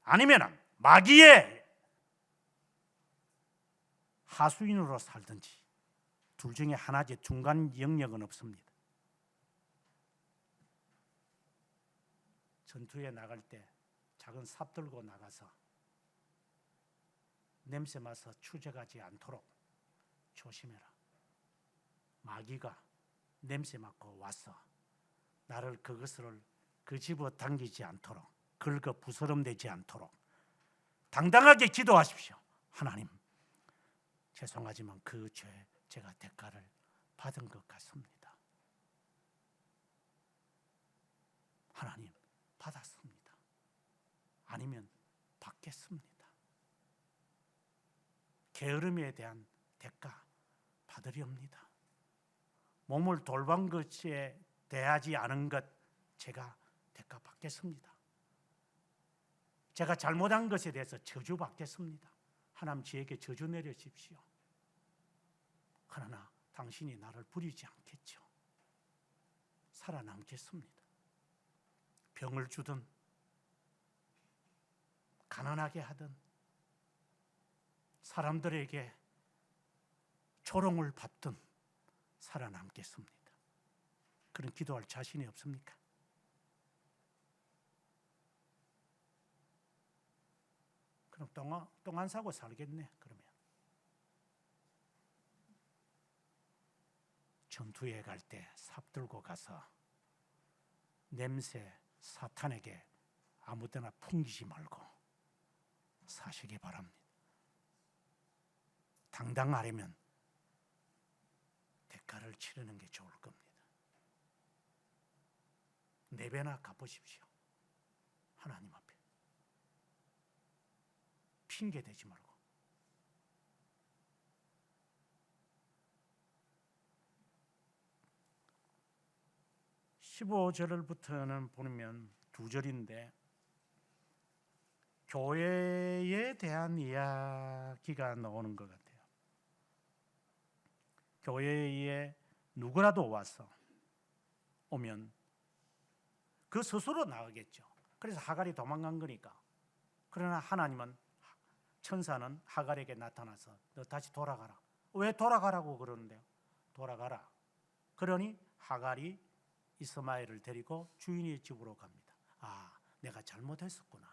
아니면 마귀의 하수인으로 살든지 둘 중에 하나지 중간 영역은 없습니다. 전투에 나갈 때 작은 삽 들고 나가서 냄새 맡아 추적하지 않도록 조심해라. 마귀가 냄새 맡고 와서 나를 그것을 그 집어 당기지 않도록 긁어 부스럼되지 않도록 당당하게 기도하십시오. 하나님 죄송하지만 그 죄 제가 대가를 받은 것 같습니다. 하나님 받았습니다. 아니면 받겠습니다. 게으름에 대한 대가 받으렵니다. 몸을 돌반 것에 대하지 않은 것 제가 대가 받겠습니다. 제가 잘못한 것에 대해서 저주 받겠습니다. 하나님 저에게 저주 내려주십시오. 그러나 당신이 나를 부리지 않겠죠. 살아남겠습니다. 병을 주든 가난하게 하든 사람들에게 조롱을 받든 살아남겠습니다. 그런 기도할 자신이 없습니까? 그럼 똥 안 싸고 살겠네. 그러면 전투에 갈 때 삽 들고 가서 냄새 사탄에게 아무데나 풍기지 말고 사시기 바랍니다. 당당하려면 대가를 치르는 게 좋을 겁니다. 4배나 갚으십시오. 하나님 앞에 핑계 대지 말고. (15절부터는) 보면 2절인데 교회에 대한 이야기가 나오는 것 같아요. 교회에 누구라도 와서 오면 그 스스로 나가겠죠. 그래서 하갈이 도망간 거니까. 그러나 하나님은 천사는 하갈에게 나타나서 너 다시 돌아가라. 왜 돌아가라고 그러는데요? 돌아가라. 그러니 하갈이 이스마엘을 데리고 주인의 집으로 갑니다. 아, 내가 잘못했었구나.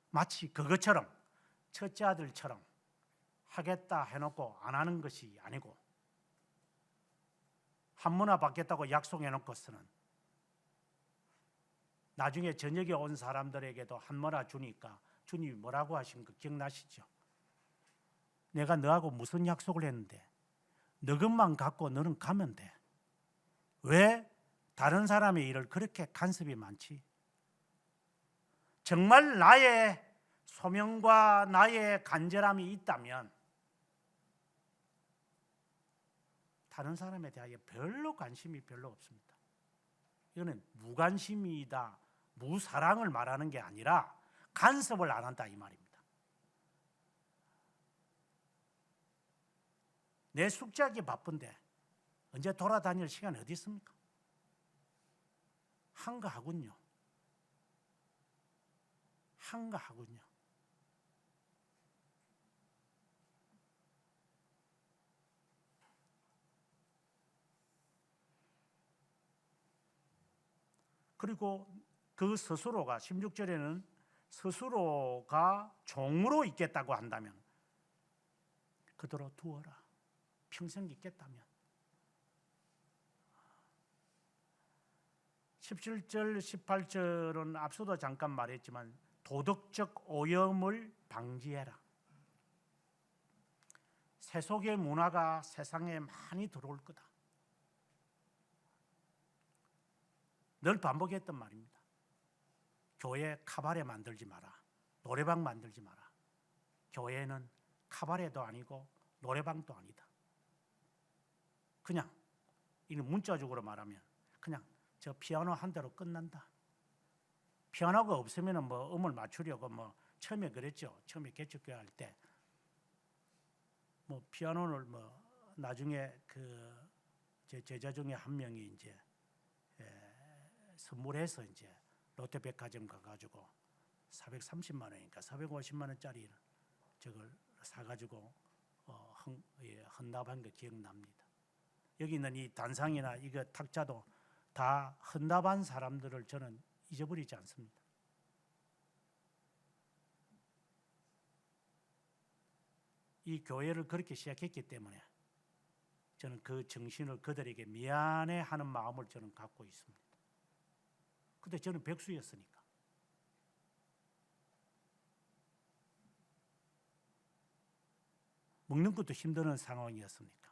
마치 그것처럼 첫째 아들처럼 하겠다 해놓고 안 하는 것이 아니고 한문화 받겠다고 약속해놓고서는 나중에 저녁에 온 사람들에게도 한문화 주니까 주님이 뭐라고 하신 거 기억나시죠? 내가 너하고 무슨 약속을 했는데 너 것만 갖고 너는 가면 돼. 왜 다른 사람의 일을 그렇게 간섭이 많지? 정말 나의 소명과 나의 간절함이 있다면 다른 사람에 대하여 별로 관심이 별로 없습니다. 이거는 무관심이다, 무사랑을 말하는 게 아니라 간섭을 안 한다 이 말입니다. 내 숙제하기 바쁜데 언제 돌아다닐 시간이 어디 있습니까? 한가하군요. 한가하군요. 그리고 그 스스로가 16절에는 스스로가 종으로 있겠다고 한다면 그대로 두어라. 평생 있겠다면. 17절, 18절은 앞서도 잠깐 말했지만 도덕적 오염을 방지해라. 세속의 문화가 세상에 많이 들어올 거다. 늘 반복했던 말입니다. 교회 카바레 만들지 마라. 노래방 만들지 마라. 교회는 카바레도 아니고 노래방도 아니다. 그냥 이거 문자적으로 말하면 그냥 저 피아노 한 대로 끝난다. 피아노가 없으면 뭐 음을 맞추려고 뭐 처음에 그랬죠. 처음에 개척교회 할 때 뭐 피아노를 뭐 나중에 그 제 제자 중에 한 명이 이제 선물해서 이제 롯데백화점 가가지고 430만 원이니까 450만 원짜리 저걸 사가지고 헌납한 거 기억납니다. 여기 있는 이 단상이나 이거 탁자도 다 헌납한 사람들을 저는 잊어버리지 않습니다. 이 교회를 그렇게 시작했기 때문에 저는 그 정신을 그들에게 미안해하는 마음을 저는 갖고 있습니다. 근데 저는 백수였으니까. 먹는 것도 힘드는 상황이었으니까.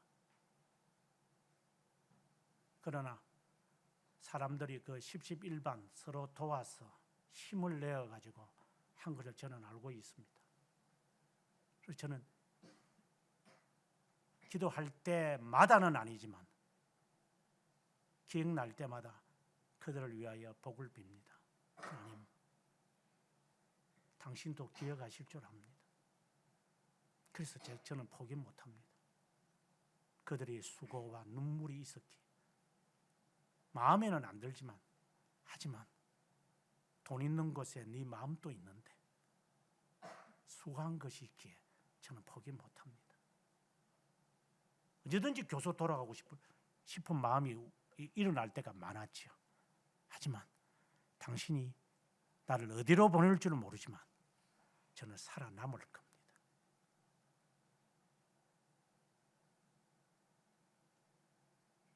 그러나 사람들이 그 10일반 서로 도와서 힘을 내어가지고 한 것을 저는 알고 있습니다. 그래서 저는 기도할 때마다는 아니지만 기억날 때마다 그들을 위하여 복을 빕니다. 하나님, 당신도 기억하실 줄 압니다. 그래서 저는 포기 못합니다. 그들의 수고와 눈물이 있었기에 마음에는 안 들지만 하지만 돈 있는 곳에 네 마음도 있는데 수고한 것이 있기에 저는 포기 못합니다. 언제든지 교소 돌아가고 싶은 마음이 일어날 때가 많았죠. 하지만 당신이 나를 어디로 보낼 줄은 모르지만 저는 살아남을 겁니다.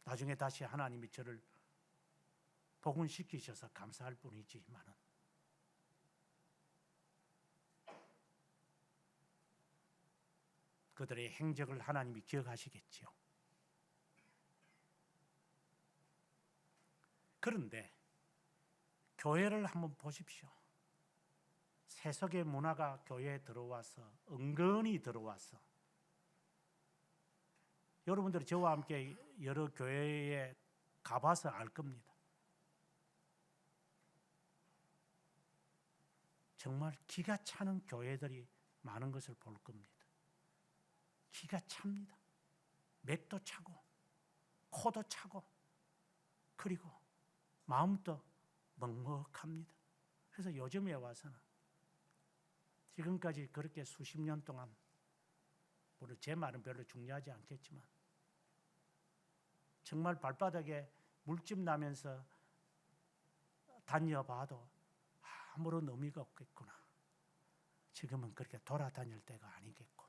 나중에 다시 하나님이 저를 복원시키셔서 감사할 뿐이지만은 그들의 행적을 하나님이 기억하시겠지요. 그런데 교회를 한번 보십시오. 세속의 문화가 교회에 들어와서 은근히 들어와서 여러분들이 저와 함께 여러 교회에 가봐서 알 겁니다. 정말 기가 차는 교회들이 많은 것을 볼 겁니다. 기가 찹니다. 맥도 차고 코도 차고 그리고 마음도 먹먹합니다. 그래서 요즘에 와서는 지금까지 그렇게 수십 년 동안 물론 제 말은 별로 중요하지 않겠지만 정말 발바닥에 물집 나면서 다녀봐도 아무런 의미가 없겠구나. 지금은 그렇게 돌아다닐 때가 아니겠고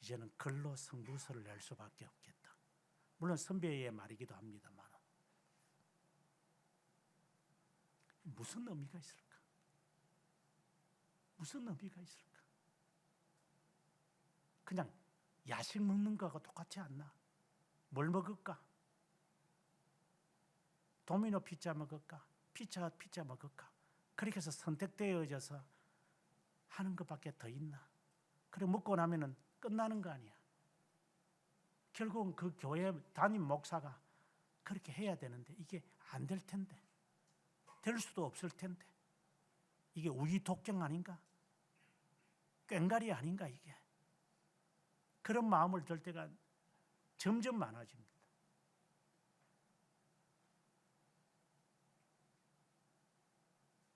이제는 글로 성부서를 낼 수밖에 없겠다. 물론 선배의 말이기도 합니다만 무슨 의미가 있을까? 무슨 의미가 있을까? 그냥 야식 먹는 거하고 똑같지 않나? 뭘 먹을까? 도미노 피자 먹을까? 피자 먹을까? 그렇게 해서 선택되어져서 하는 것밖에 더 있나? 그래 먹고 나면은 끝나는 거 아니야. 결국은 그 교회 담임 목사가 그렇게 해야 되는데 이게 안 될 텐데, 될 수도 없을 텐데, 이게 우유독경 아닌가? 꽹가리 아닌가 이게? 그런 마음을 들 때가 점점 많아집니다.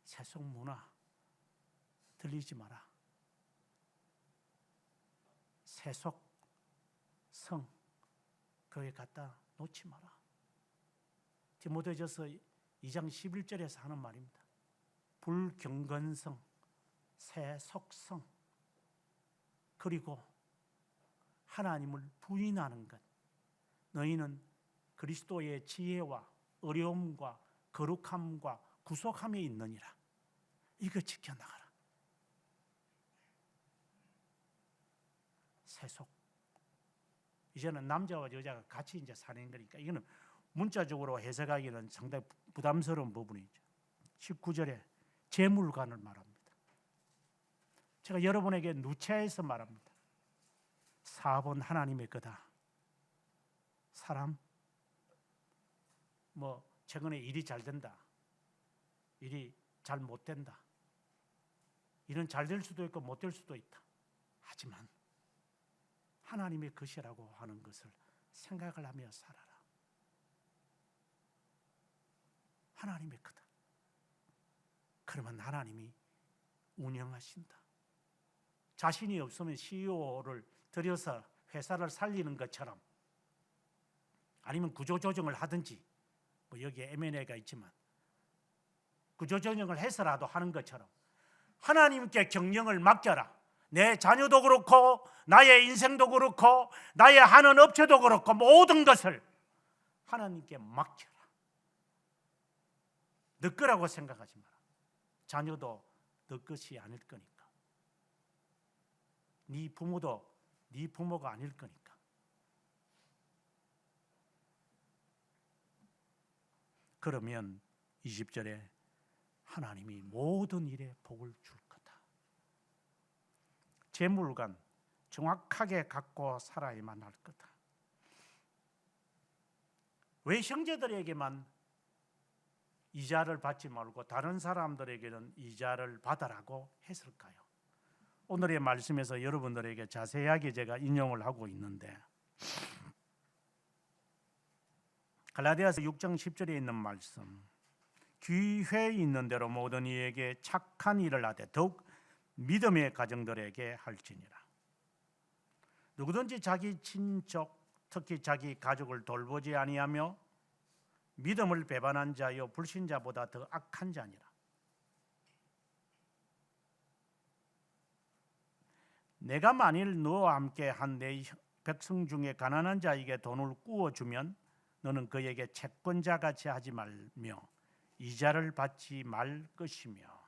세속 문화 들리지 마라. 세속 성 거기에 갖다 놓지 마라. 디모데전서 2장 11절에서 하는 말입니다. 불경건성, 세속성, 그리고 하나님을 부인하는 것. 너희는 그리스도의 지혜와 어려움과 거룩함과 구속함에 있느니라. 이거 지켜나가라. 세속. 이제는 남자와 여자가 같이 이제 사는 거니까 이거는 문자적으로 해석하기는 상당히 부담스러운 부분이죠. 19절에 재물관을 말합니다. 제가 여러분에게 누차해서 말합니다. 사업은 하나님의 거다. 사람 뭐 최근에 일이 잘 된다, 일이 잘 못 된다, 일은 잘 될 수도 있고 못 될 수도 있다. 하지만 하나님의 것이라고 하는 것을 생각을 하며 살아라. 하나님의 거다. 그러면 하나님이 운영하신다. 자신이 없으면 CEO를 들여서 회사를 살리는 것처럼, 아니면 구조조정을 하든지, 뭐 여기에 M&A가 있지만 구조조정을 해서라도 하는 것처럼 하나님께 경영을 맡겨라. 내 자녀도 그렇고 나의 인생도 그렇고 나의 하는 업체도 그렇고 모든 것을 하나님께 맡겨라. 너 거라고 생각하지 마라. 자녀도 너 것이 아닐 거니까. 네 부모도 네 부모가 아닐 거니까. 그러면 20절에 하나님이 모든 일에 복을 줄 거다. 재물관 정확하게 갖고 살아야만 할 거다. 왜 형제들에게만 이자를 받지 말고 다른 사람들에게는 이자를 받아라고 했을까요? 오늘의 말씀에서 여러분들에게 자세하게 제가 인용을 하고 있는데, 갈라디아서 6장 10절에 있는 말씀, 기회에 있는 대로 모든 이에게 착한 일을 하되 더욱 믿음의 가정들에게 할지니라. 누구든지 자기 친족, 특히 자기 가족을 돌보지 아니하며 믿음을 배반한 자여 불신자보다 더 악한 자니라. 내가 만일 너와 함께 한 내 백성 중에 가난한 자에게 돈을 구워주면 너는 그에게 채권자같이 하지 말며 이자를 받지 말 것이며.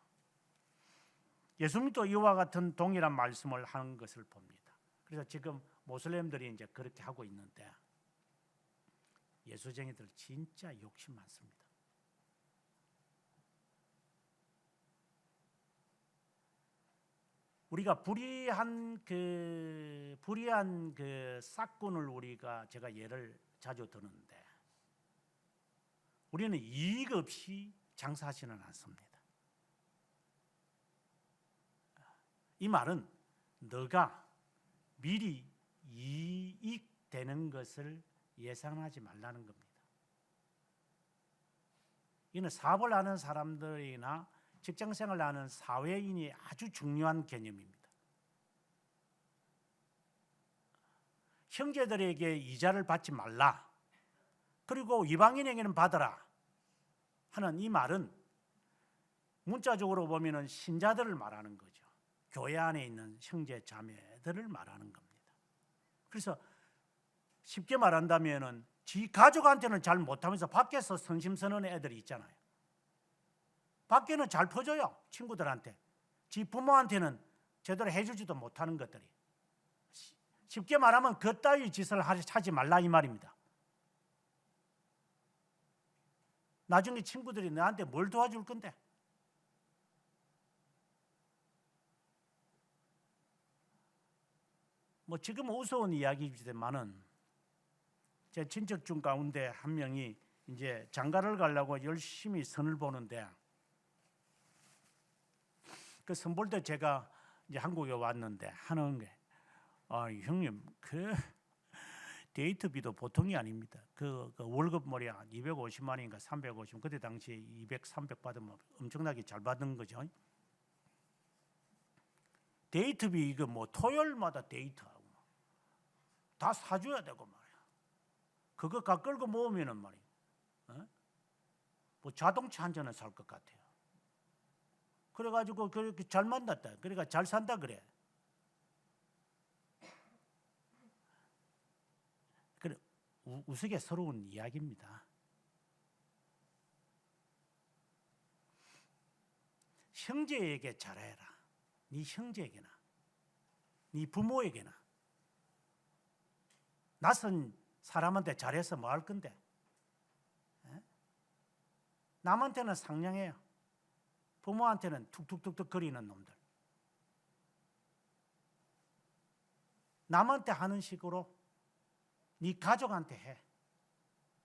예수님도 이와 같은 동일한 말씀을 하는 것을 봅니다. 그래서 지금 모슬렘들이 이제 그렇게 하고 있는데, 예수쟁이들 진짜 욕심 많습니다. 우리가 불의한 그 싹군을 제가 예를 자주 드는데, 우리는 이익 없이 장사하지는 않습니다. 이 말은 너가 미리 이익되는 것을 예상하지 말라는 겁니다. 이는 사업을 하는 사람들이나 직장생활을 하는 사회인이 아주 중요한 개념입니다. 형제들에게 이자를 받지 말라, 그리고 이방인에게는 받아라 하는 이 말은 문자적으로 보면은 신자들을 말하는 거죠. 교회 안에 있는 형제 자매들을 말하는 겁니다. 그래서 쉽게 말한다면은 지 가족한테는 잘 못하면서 밖에서 선심 서는 애들이 있잖아요. 밖에는 잘 퍼져요, 친구들한테. 지 부모한테는 제대로 해주지도 못하는 것들이. 쉽게 말하면 그따위 짓을 하지 말라 이 말입니다. 나중에 친구들이 너한테 뭘 도와줄 건데? 뭐 지금 우스운 이야기지만은 제 친척 중 가운데 한 명이 이제 장가를 가려고 열심히 선을 보는데 그 선 볼 때 제가 이제 한국에 왔는데 하는 게 형님 그 데이트비도 보통이 아닙니다. 그 월급 뭐야 250만인가 350 그때 당시에 200, 300 받으면 엄청나게 잘 받는 거죠. 데이트비 이거 뭐 토요일마다 데이트하고 다 사줘야 되고 말이야. 그거 각 끌고 모으면은 말이야. 뭐 자동차 한 잔은 살 것 같아요. 그래가지고 그렇게 잘 만났다. 그러니까 잘 산다 그래. 그래 우스갯스러운 이야기입니다. 형제에게 잘해라. 네 형제에게나, 네 부모에게나. 낯선 사람한테 잘해서 뭐 할 건데? 남한테는 상냥해요. 부모한테는 툭툭툭툭 거리는 놈들. 남한테 하는 식으로 네 가족한테 해.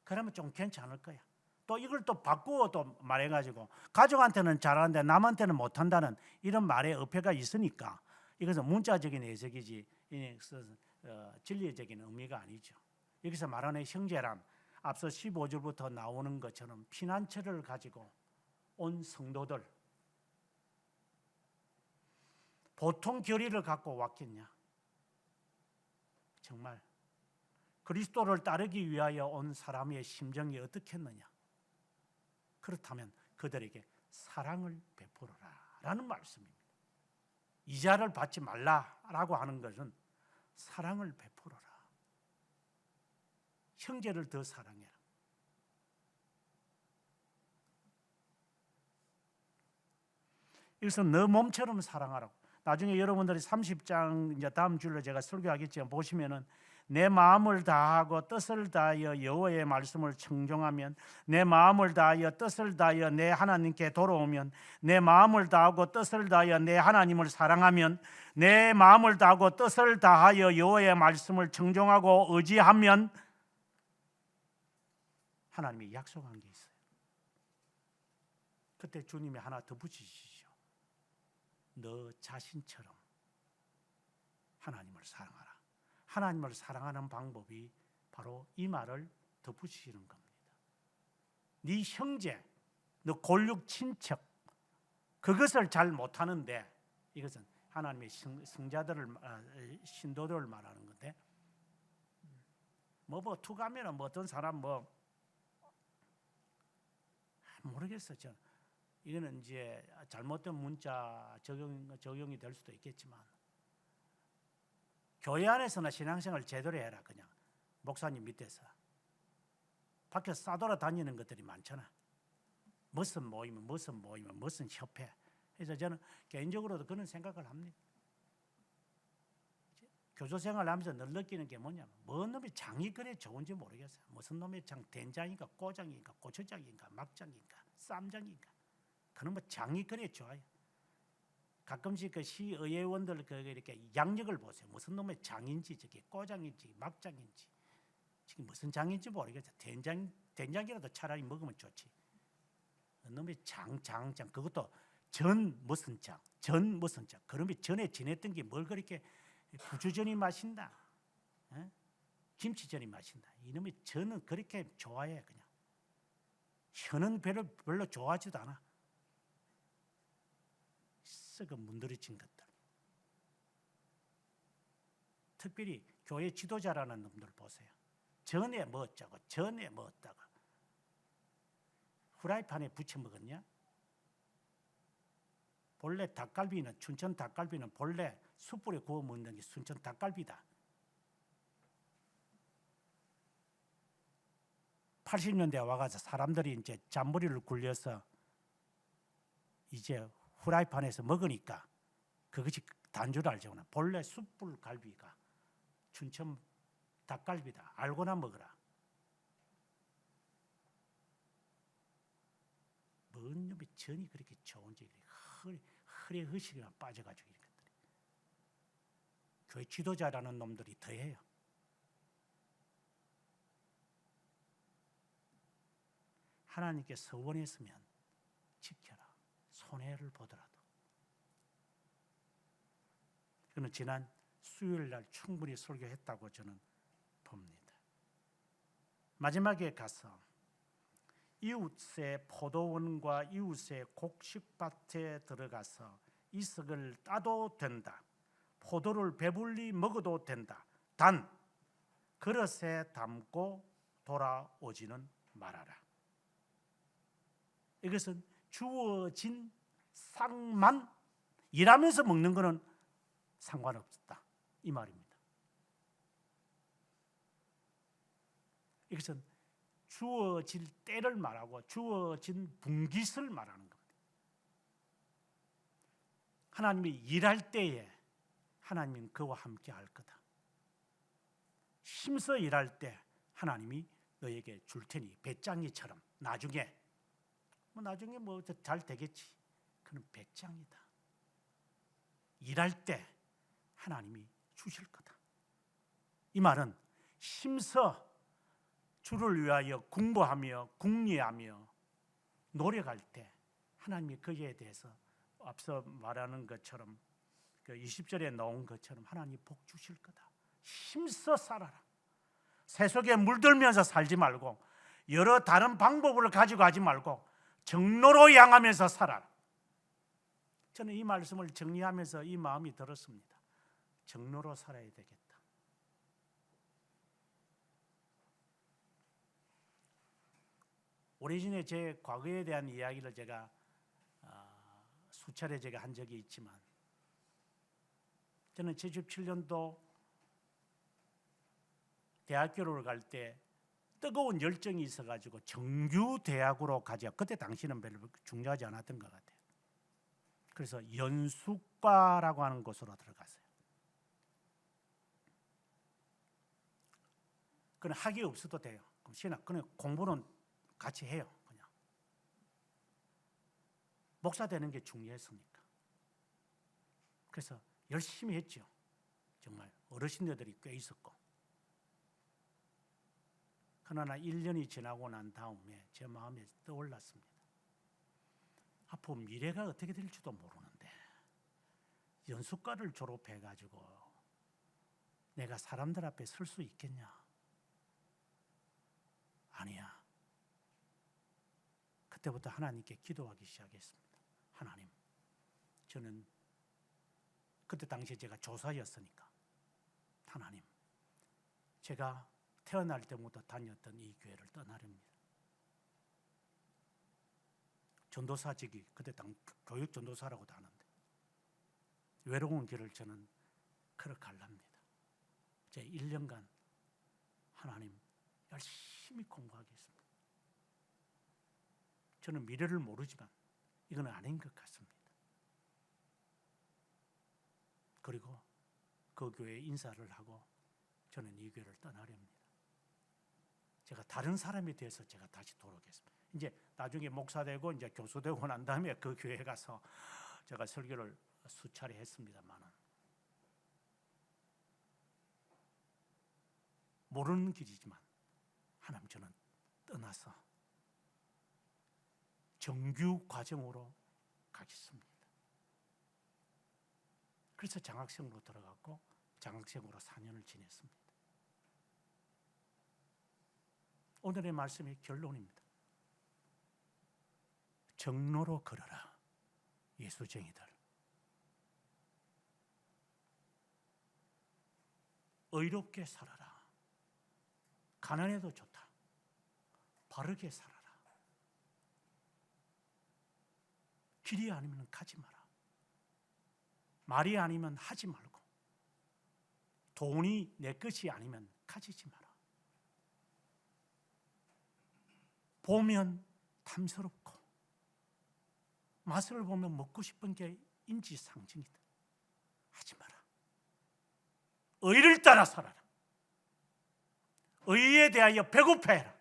그러면 좀 괜찮을 거야. 또 이걸 또 바꾸어 또 말해가지고 가족한테는 잘하는데 남한테는 못한다는 이런 말의 어폐가 있으니까 이것은 문자적인 해석이지 진리적인 의미가 아니죠. 여기서 말하는 형제란 앞서 15절부터 나오는 것처럼 피난처를 가지고 온 성도들, 보통 결의를 갖고 왔겠냐? 정말 그리스도를 따르기 위하여 온 사람의 심정이 어떻겠느냐? 그렇다면 그들에게 사랑을 베풀어라 라는 말씀입니다. 이자를 받지 말라라고 하는 것은 사랑을 베풀어라. 형제를 더 사랑해라. 여기서 너 몸처럼 사랑하라고. 나중에 여러분들이 30장 이제 다음 주로 제가 설교하겠지만 보시면은 내 마음을 다하고 뜻을 다하여 여호와의 말씀을 청종하면, 내 마음을 다하여 뜻을 다하여 내 하나님께 돌아오면, 내 마음을 다하고 뜻을 다하여 내 하나님을 사랑하면, 내 마음을 다하고 뜻을 다하여 여호와의 말씀을 청종하고 의지하면 하나님이 약속한 게 있어요. 그때 주님이 하나 더 붙이시죠. 너 자신처럼 하나님을 사랑하라. 하나님을 사랑하는 방법이 바로 이 말을 덧붙이시는 겁니다. 네 형제, 너 골육 친척 그것을 잘 못하는데 이것은 하나님의 성자들을 신도들을 말하는 건데 뭐 투가면은 뭐 어떤 사람 모르겠어요. 이거는 이제 잘못된 문자 적용이 될 수도 있겠지만 교회 안에서나 신앙생활 제대로 해라. 그냥 목사님 밑에서 밖에서 싸돌아다니는 것들이 많잖아. 무슨 모임, 무슨 협회. 그래서 저는 개인적으로도 그런 생각을 합니다. 교조생활을 하면서 늘 느끼는 게 뭐냐면 뭔 놈의 장이 그래 좋은지 모르겠어요. 무슨 놈의 장, 된장인가 꼬장인가 고추장인가 막장인가 쌈장인가 그런 뭐 장이 그래 좋아요. 가끔씩 그 시의회원들 이렇게 양력을 보세요. 무슨 놈의 장인지 저게 꼬장인지 막장인지 지금 무슨 장인지 모르겠어요. 된장이라도 차라리 먹으면 좋지. 놈의 장 그것도 전 무슨 장 그러면 전에 지냈던 게 뭘 그렇게 부추전이 마신다. 김치전이 마신다. 이놈의 전은 그렇게 좋아해. 그냥 혀는 별로 좋아하지도 않아. 썩어 문드러진 것들. 특별히 교회 지도자라는 놈들 보세요. 전에 뭐 어쩌고 전에 뭐 어따가 후라이팬에 부쳐 먹었냐? 본래 닭갈비는 춘천 닭갈비는 본래 숯불에 구워 먹는 게 춘천 닭갈비다. 80년대에 와가지고 사람들이 이제 잔머리를 굴려서 이제 후라이팬에서 먹으니까 그것이 단 줄 알죠. 본래 숯불 갈비가 춘천 닭갈비다. 알고나 먹어라. 뭔 놈의 전이 그렇게 좋은지 허리 허식이나 빠져가지고 이런 것들이. 교회 지도자라는 놈들이 더해요. 하나님께 서원했으면 지켜라. 손해를 보더라도. 그는 지난 수요일 날 충분히 설교했다고 저는 봅니다. 마지막에 가서 이웃의 포도원과 이웃의 곡식밭에 들어가서 이석을 따도 된다. 포도를 배불리 먹어도 된다. 단 그릇에 담고 돌아오지는 말아라. 이것은 주어진 상만 일하면서 먹는 것은 상관없다 이 말입니다. 이것은 주어질 때를 말하고 주어진 분깃을 말하는 겁니다. 하나님이 일할 때에 하나님은 그와 함께 할 거다. 힘써 일할 때 하나님이 너에게 줄 테니 배짱이처럼 나중에 뭐 잘 되겠지. 그는 배짱이다. 일할 때 하나님이 주실 거다. 이 말은 힘써 주를 위하여 공부하며 궁리하며 노력할 때 하나님이 그에 대해서 앞서 말하는 것처럼 그 20절에 나온 것처럼 하나님이 복 주실 거다. 힘써 살아라. 세속에 물들면서 살지 말고 여러 다른 방법을 가지고 하지 말고 정로로 향하면서 살아라. 저는 이 말씀을 정리하면서 이 마음이 들었습니다. 정로로 살아야 되겠다. 오래전에 제 과거에 대한 이야기를 제가 수차례 제가 한 적이 있지만 저는 77년도 대학교를 갈 때 뜨거운 열정이 있어가지고 정규 대학으로 가자. 그때 당시는 별로 중요하지 않았던 것 같아요. 그래서 연수과라고 하는 곳으로 들어갔어요. 그냥 학위 없어도 돼요. 그럼 신학 그냥 공부는 같이 해요. 그냥 목사 되는 게 중요했으니까. 그래서 열심히 했죠. 정말 어르신들이 꽤 있었고. 그러나 1년이 지나고 난 다음에 제 마음에 떠올랐습니다. 앞으로 미래가 어떻게 될지도 모르는데 연수과를 졸업해가지고 내가 사람들 앞에 설 수 있겠냐? 아니야. 그때부터 하나님께 기도하기 시작했습니다. 하나님, 저는 그때 당시에 제가 조사였으니까 하나님, 제가 태어날 때부터 다녔던 이 교회를 떠나렵니다. 전도사직이 그때 교육 전도사라고도 하는데 외로운 길을 저는 걸어갈랍니다. 제 1년간 하나님 열심히 공부하겠습니다. 저는 미래를 모르지만 이건 아닌 것 같습니다. 그리고 그 교회에 인사를 하고 저는 이 교회를 떠나렵니다. 제가 다른 사람이 돼서 제가 다시 돌아오겠습니다. 이제 나중에 목사 되고 이제 교수 되고 난 다음에 그 교회에 가서 제가 설교를 수차례 했습니다만은 모르는 길이지만 하나님 저는 떠나서 정규 과정으로 가겠습니다. 그래서 장학생으로 들어갔고 장학생으로 4년을 지냈습니다. 오늘의 말씀의 결론입니다. 정로로 걸어라. 예수쟁이들. 의롭게 살아라. 가난해도 좋다. 바르게 살아라. 길이 아니면 가지 마라. 말이 아니면 하지 말고 돈이 내 것이 아니면 가지지 마라. 보면 탐스럽고 맛을 보면 먹고 싶은 게 인지상정이다. 하지 마라. 의를 따라 살아라. 의에 대하여 배고파해라.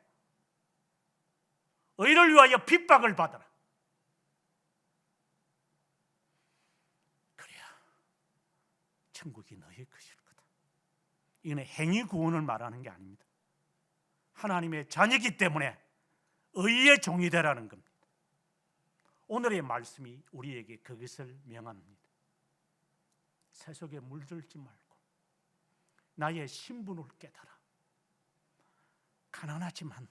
의를 위하여 핍박을 받아라. 그래야 천국이 너의 것일 거다. 이건 행위 구원을 말하는 게 아닙니다. 하나님의 자녀이기 때문에 의의 종이 되라는 겁니다. 오늘의 말씀이 우리에게 그것을 명합니다. 세속에 물들지 말고 나의 신분을 깨달아. 가난하지만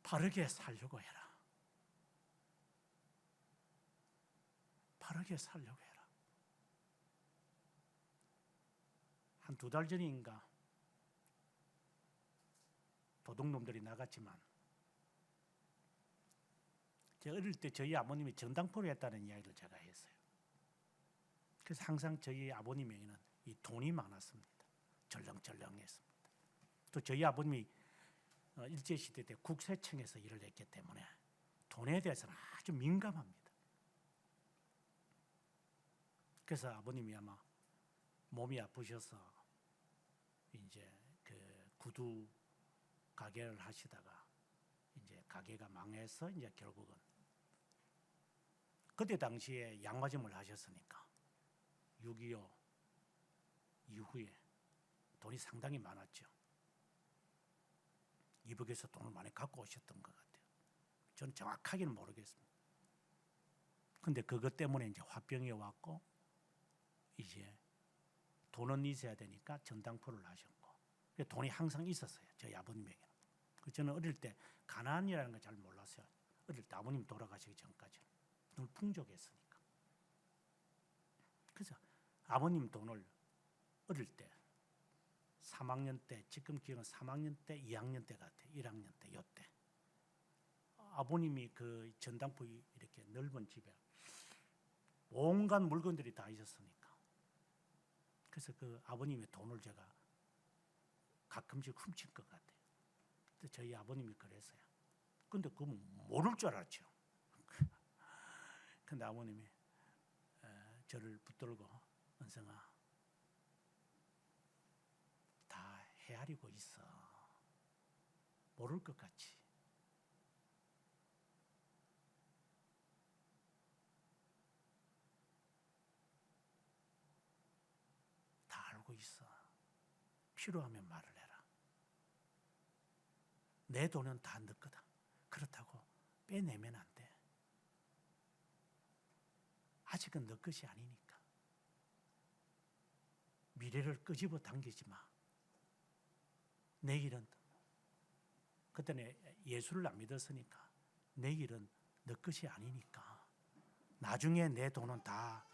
바르게 살려고 해라. 바르게 살려고 해라. 한 2달 전인가 도둑놈들이 나갔지만, 제가 어릴 때 저희 아버님이 전당포를 했다는 이야기를 제가 했어요. 그래서 항상 저희 아버님에게는 이 돈이 많았습니다. 절렁절렁했습니다. 또 저희 아버님이 일제시대 때 국세청에서 일을 했기 때문에 돈에 대해서는 아주 민감합니다. 그래서 아버님이 아마 몸이 아프셔서 이제 그 구두 가게를 하시다가 이제 가게가 망해서 이제 결국은 그때 당시에 양화점을 하셨으니까 6.25 이후에 돈이 상당히 많았죠. 이북에서 돈을 많이 갖고 오셨던 것 같아요. 저는 정확하게는 모르겠습니다. 근데 그것 때문에 이제 화병이 왔고 이제 돈은 있어야 되니까 전당포를 하셨고, 돈이 항상 있었어요. 저희 아버님에게는. 저는 어릴 때 가난이라는 걸 잘 몰랐어요. 어릴 때 아버님 돌아가시기 전까지는 늘 풍족했으니까. 그래서 아버님 돈을 어릴 때 3학년 때, 지금 기억은 3학년 때, 2학년 때 같아요. 1학년 때, 요때 아버님이 그 전당포 이렇게 넓은 집에 온갖 물건들이 다 있었으니까, 그래서 그 아버님의 돈을 제가 가끔씩 훔친 것 같아요. 저희 아버님이 그랬어요. 근데 그거 모를 줄 알았죠. 근데 아버님이 저를 붙들고, 은성아, 다 헤아리고 있어. 모를 것 같지. 다 알고 있어. 필요하면 말을 해라. 내 돈은 다 너 거다. 그렇다고 빼내면 안 돼. 아직은 너 것이 아니니까. 미래를 끄집어 당기지 마. 내일은, 그때는 예수를 안 믿었으니까, 내일은 너 것이 아니니까. 나중에 내 돈은 다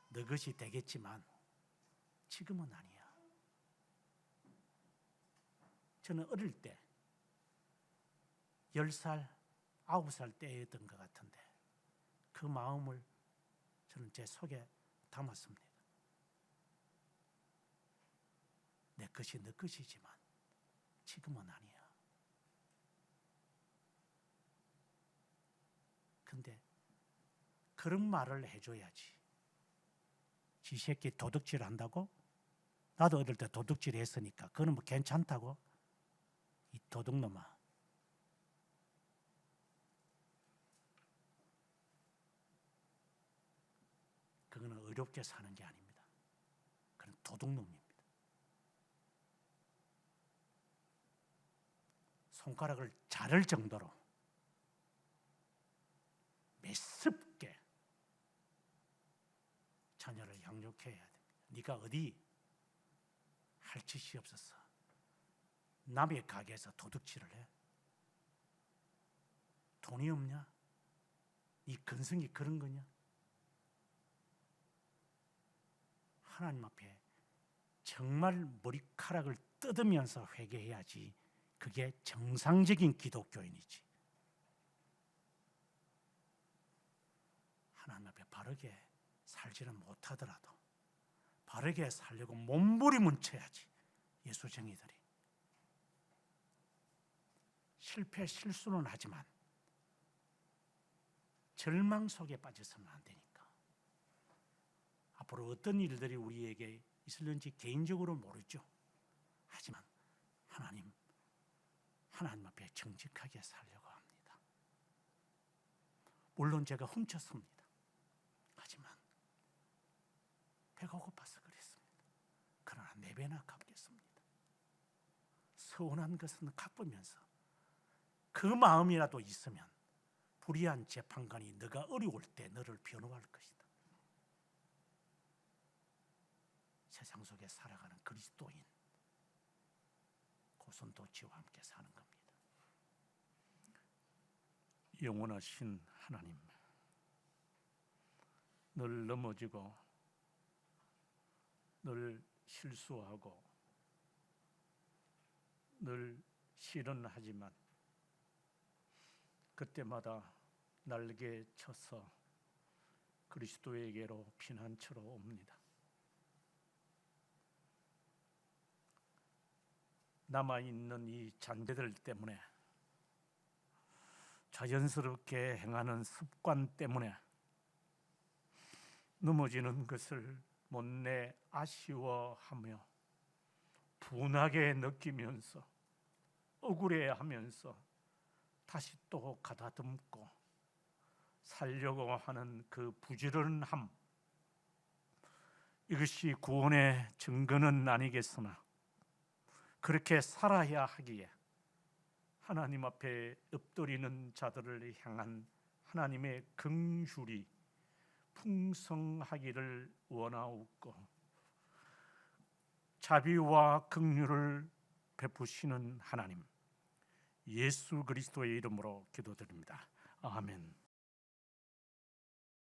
너 것이 되겠지만 지금은 아니야. 저는 어릴 때 10살, 9살 때였던 것 같은데 그 마음을 저는 제 속에 담았습니다. 내 것이 너 것이지만 지금은 아니야. 근데 그런 말을 해줘야지. 지 새끼 도둑질 한다고? 나도 어릴 때 도둑질 했으니까 그거는 뭐 괜찮다고? 이 도둑놈아. 그거는 의롭게 사는 게 아닙니다. 그건 도둑놈입니다. 손가락을 자를 정도로 매섭게 자녀를 양육해야 됩니다. 네가 어디 할 짓이 없어서 남의 가게에서 도둑질을 해? 돈이 없냐? 네 근성이 그런 거냐? 하나님 앞에 정말 머리카락을 뜯으면서 회개해야지 그게 정상적인 기독교인이지. 하나님 앞에 바르게 살지는 못하더라도 바르게 살려고 몸부림은 쳐야지. 예수쟁이들이 실수는 하지만 절망 속에 빠져서는 안 되니까. 앞으로 어떤 일들이 우리에게 있을는지 개인적으로 모르죠. 하지만 하나님 앞에 정직하게 살려고 합니다. 물론 제가 훔쳤습니다. 하지만 배가 고파서 그랬습니다. 그러나 4배나 갚겠습니다. 서운한 것은 갚으면서 그 마음이라도 있으면 불의한 재판관이 너가 어려울 때 너를 변호할 것이다. 세상 속에 살아가는 그리스도인, 고선도치와 함께 사는 겁니다. 영원하신 하나님, 늘 넘어지고 늘 실수하고 늘 실은 하지만 그때마다 날개 쳐서 그리스도에게로 피난처로 옵니다. 남아있는 이 잔재들 때문에, 자연스럽게 행하는 습관 때문에 넘어지는 것을 못내 아쉬워하며 분하게 느끼면서 억울해하면서 다시 또 가다듬고 살려고 하는 그 부지런함, 이것이 구원의 증거는 아니겠으나 그렇게 살아야 하기에 하나님 앞에 엎드리는 자들을 향한 하나님의 긍휼이 풍성하기를 원하옵고, 자비와 긍휼을 베푸시는 하나님, 예수 그리스도의 이름으로 기도드립니다. 아멘.